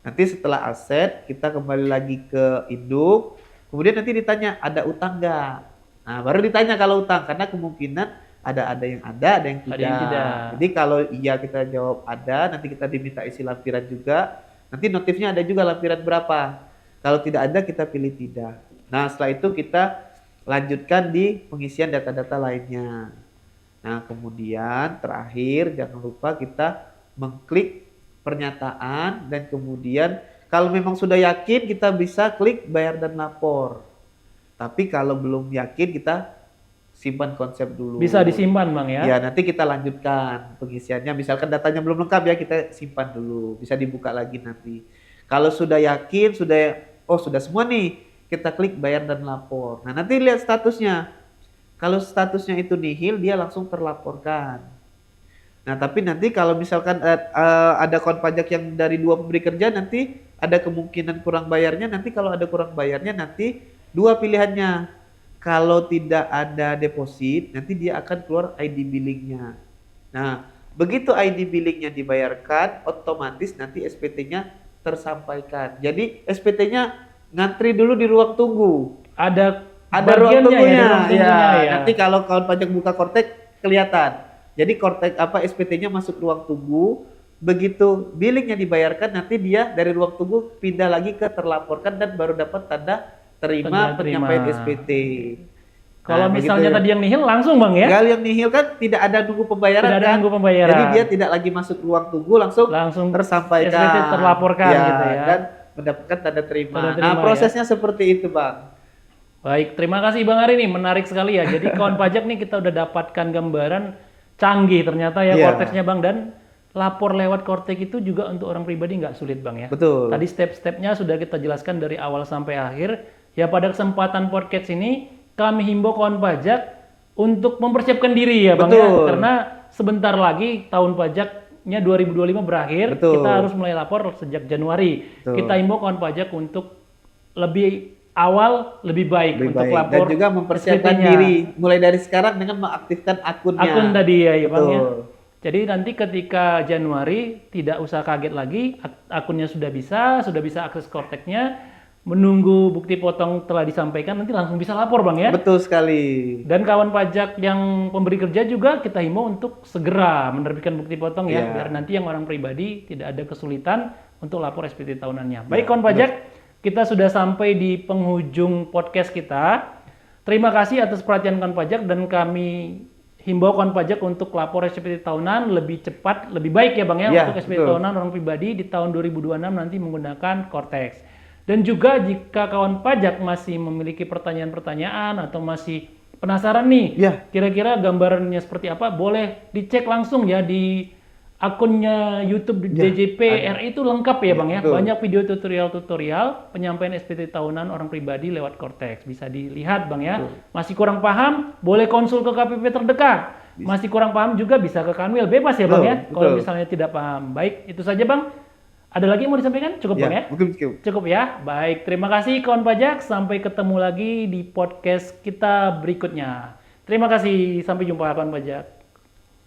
B: Nanti setelah aset kita kembali lagi ke induk. Kemudian nanti ditanya ada utang nggak? Nah baru ditanya kalau utang, karena kemungkinan ada yang ada yang tidak. Jadi kalau iya kita jawab ada, nanti kita diminta isi lampiran juga. Nanti notifnya ada juga lampiran berapa. Kalau tidak ada kita pilih tidak. Nah setelah itu kita lanjutkan di pengisian data-data lainnya. Nah kemudian terakhir jangan lupa kita mengklik pernyataan, dan kemudian kalau memang sudah yakin kita bisa klik bayar dan lapor. Tapi kalau belum yakin kita simpan konsep dulu.
A: Bisa disimpan Bang ya?
B: Ya nanti kita lanjutkan pengisiannya. Misalkan datanya belum lengkap ya kita simpan dulu. Bisa dibuka lagi nanti. Kalau sudah yakin, sudah semua nih, kita klik bayar dan lapor. Nah nanti lihat statusnya. Kalau statusnya itu nihil, dia langsung terlaporkan. Nah tapi nanti kalau misalkan ada kawan pajak yang dari 2 pemberi kerja, nanti ada kemungkinan kurang bayarnya. Nanti kalau ada kurang bayarnya, nanti 2 pilihannya. Kalau tidak ada deposit, nanti dia akan keluar ID billingnya. Nah begitu ID billingnya dibayarkan, otomatis nanti SPT-nya tersampaikan. Jadi SPT-nya ngantri dulu di ruang tunggu. Ada ruang tunggunya. Ya. Nanti kalau kawan pajak buka Cortex kelihatan. Jadi Cortex SPT-nya masuk ruang tunggu. Begitu billingnya dibayarkan, nanti dia dari ruang tunggu pindah lagi ke terlaporkan dan baru dapat tanda terima penyampaian SPT.
A: Kalau misalnya tadi yang nihil langsung Bang ya?
B: Kalau yang nihil kan tidak ada nunggu pembayaran.
A: Tidak ada nunggu pembayaran.
B: Jadi dia tidak lagi masuk ruang tunggu, langsung tersampaikan.
A: SPT terlaporkan gitu ya.
B: Dan mendapatkan tanda terima. Nah prosesnya seperti itu Bang.
A: Baik, terima kasih Bang Ari nih, menarik sekali ya. Jadi kawan pajak nih kita udah dapatkan gambaran canggih ternyata ya Cortex-nya Bang, dan lapor lewat Cortex itu juga untuk orang pribadi nggak sulit Bang ya.
B: Betul.
A: Tadi step-stepnya sudah kita jelaskan dari awal sampai akhir. Ya pada kesempatan podcast ini kami himbau kawan pajak untuk mempersiapkan diri ya Bang ya. Karena sebentar lagi tahun pajaknya 2025 berakhir. Kita harus mulai lapor sejak Januari. Kita himbau kawan pajak untuk lebih awal, lebih baik untuk lapor.
B: Dan juga mempersiapkan diri mulai dari sekarang dengan mengaktifkan akunnya.
A: Akun tadi ya Bang ya. Jadi nanti ketika Januari tidak usah kaget lagi, akunnya sudah bisa akses Cortex-nya. Menunggu bukti potong telah disampaikan, nanti langsung bisa lapor Bang ya.
B: Betul sekali.
A: Dan kawan pajak yang pemberi kerja juga kita himbau untuk segera menerbitkan bukti potong ya, biar nanti yang orang pribadi tidak ada kesulitan untuk lapor SPT tahunannya. Baik kawan pajak, kita sudah sampai di penghujung podcast kita. Terima kasih atas perhatian kawan pajak, dan kami himbau kawan pajak untuk lapor SPT tahunan lebih cepat, lebih baik ya Bang ya, untuk SPT tahunan orang pribadi di tahun 2026 nanti menggunakan Cortex. Dan juga jika kawan pajak masih memiliki pertanyaan-pertanyaan atau masih penasaran nih, kira-kira gambarannya seperti apa, boleh dicek langsung ya di akunnya YouTube DJP RI itu lengkap ya Bang ya. Banyak video tutorial penyampaian SPT tahunan orang pribadi lewat Cortex. Bisa dilihat Bang ya. Masih kurang paham, boleh konsul ke KPP terdekat. Masih kurang paham juga bisa ke Kanwil, bebas ya Bang ya. Kalau misalnya tidak paham. Baik, itu saja Bang. Ada lagi yang mau disampaikan? Cukup Bang ya? Cukup ya. Baik, terima kasih kawan pajak. Sampai ketemu lagi di podcast kita berikutnya. Terima kasih. Sampai jumpa kawan pajak.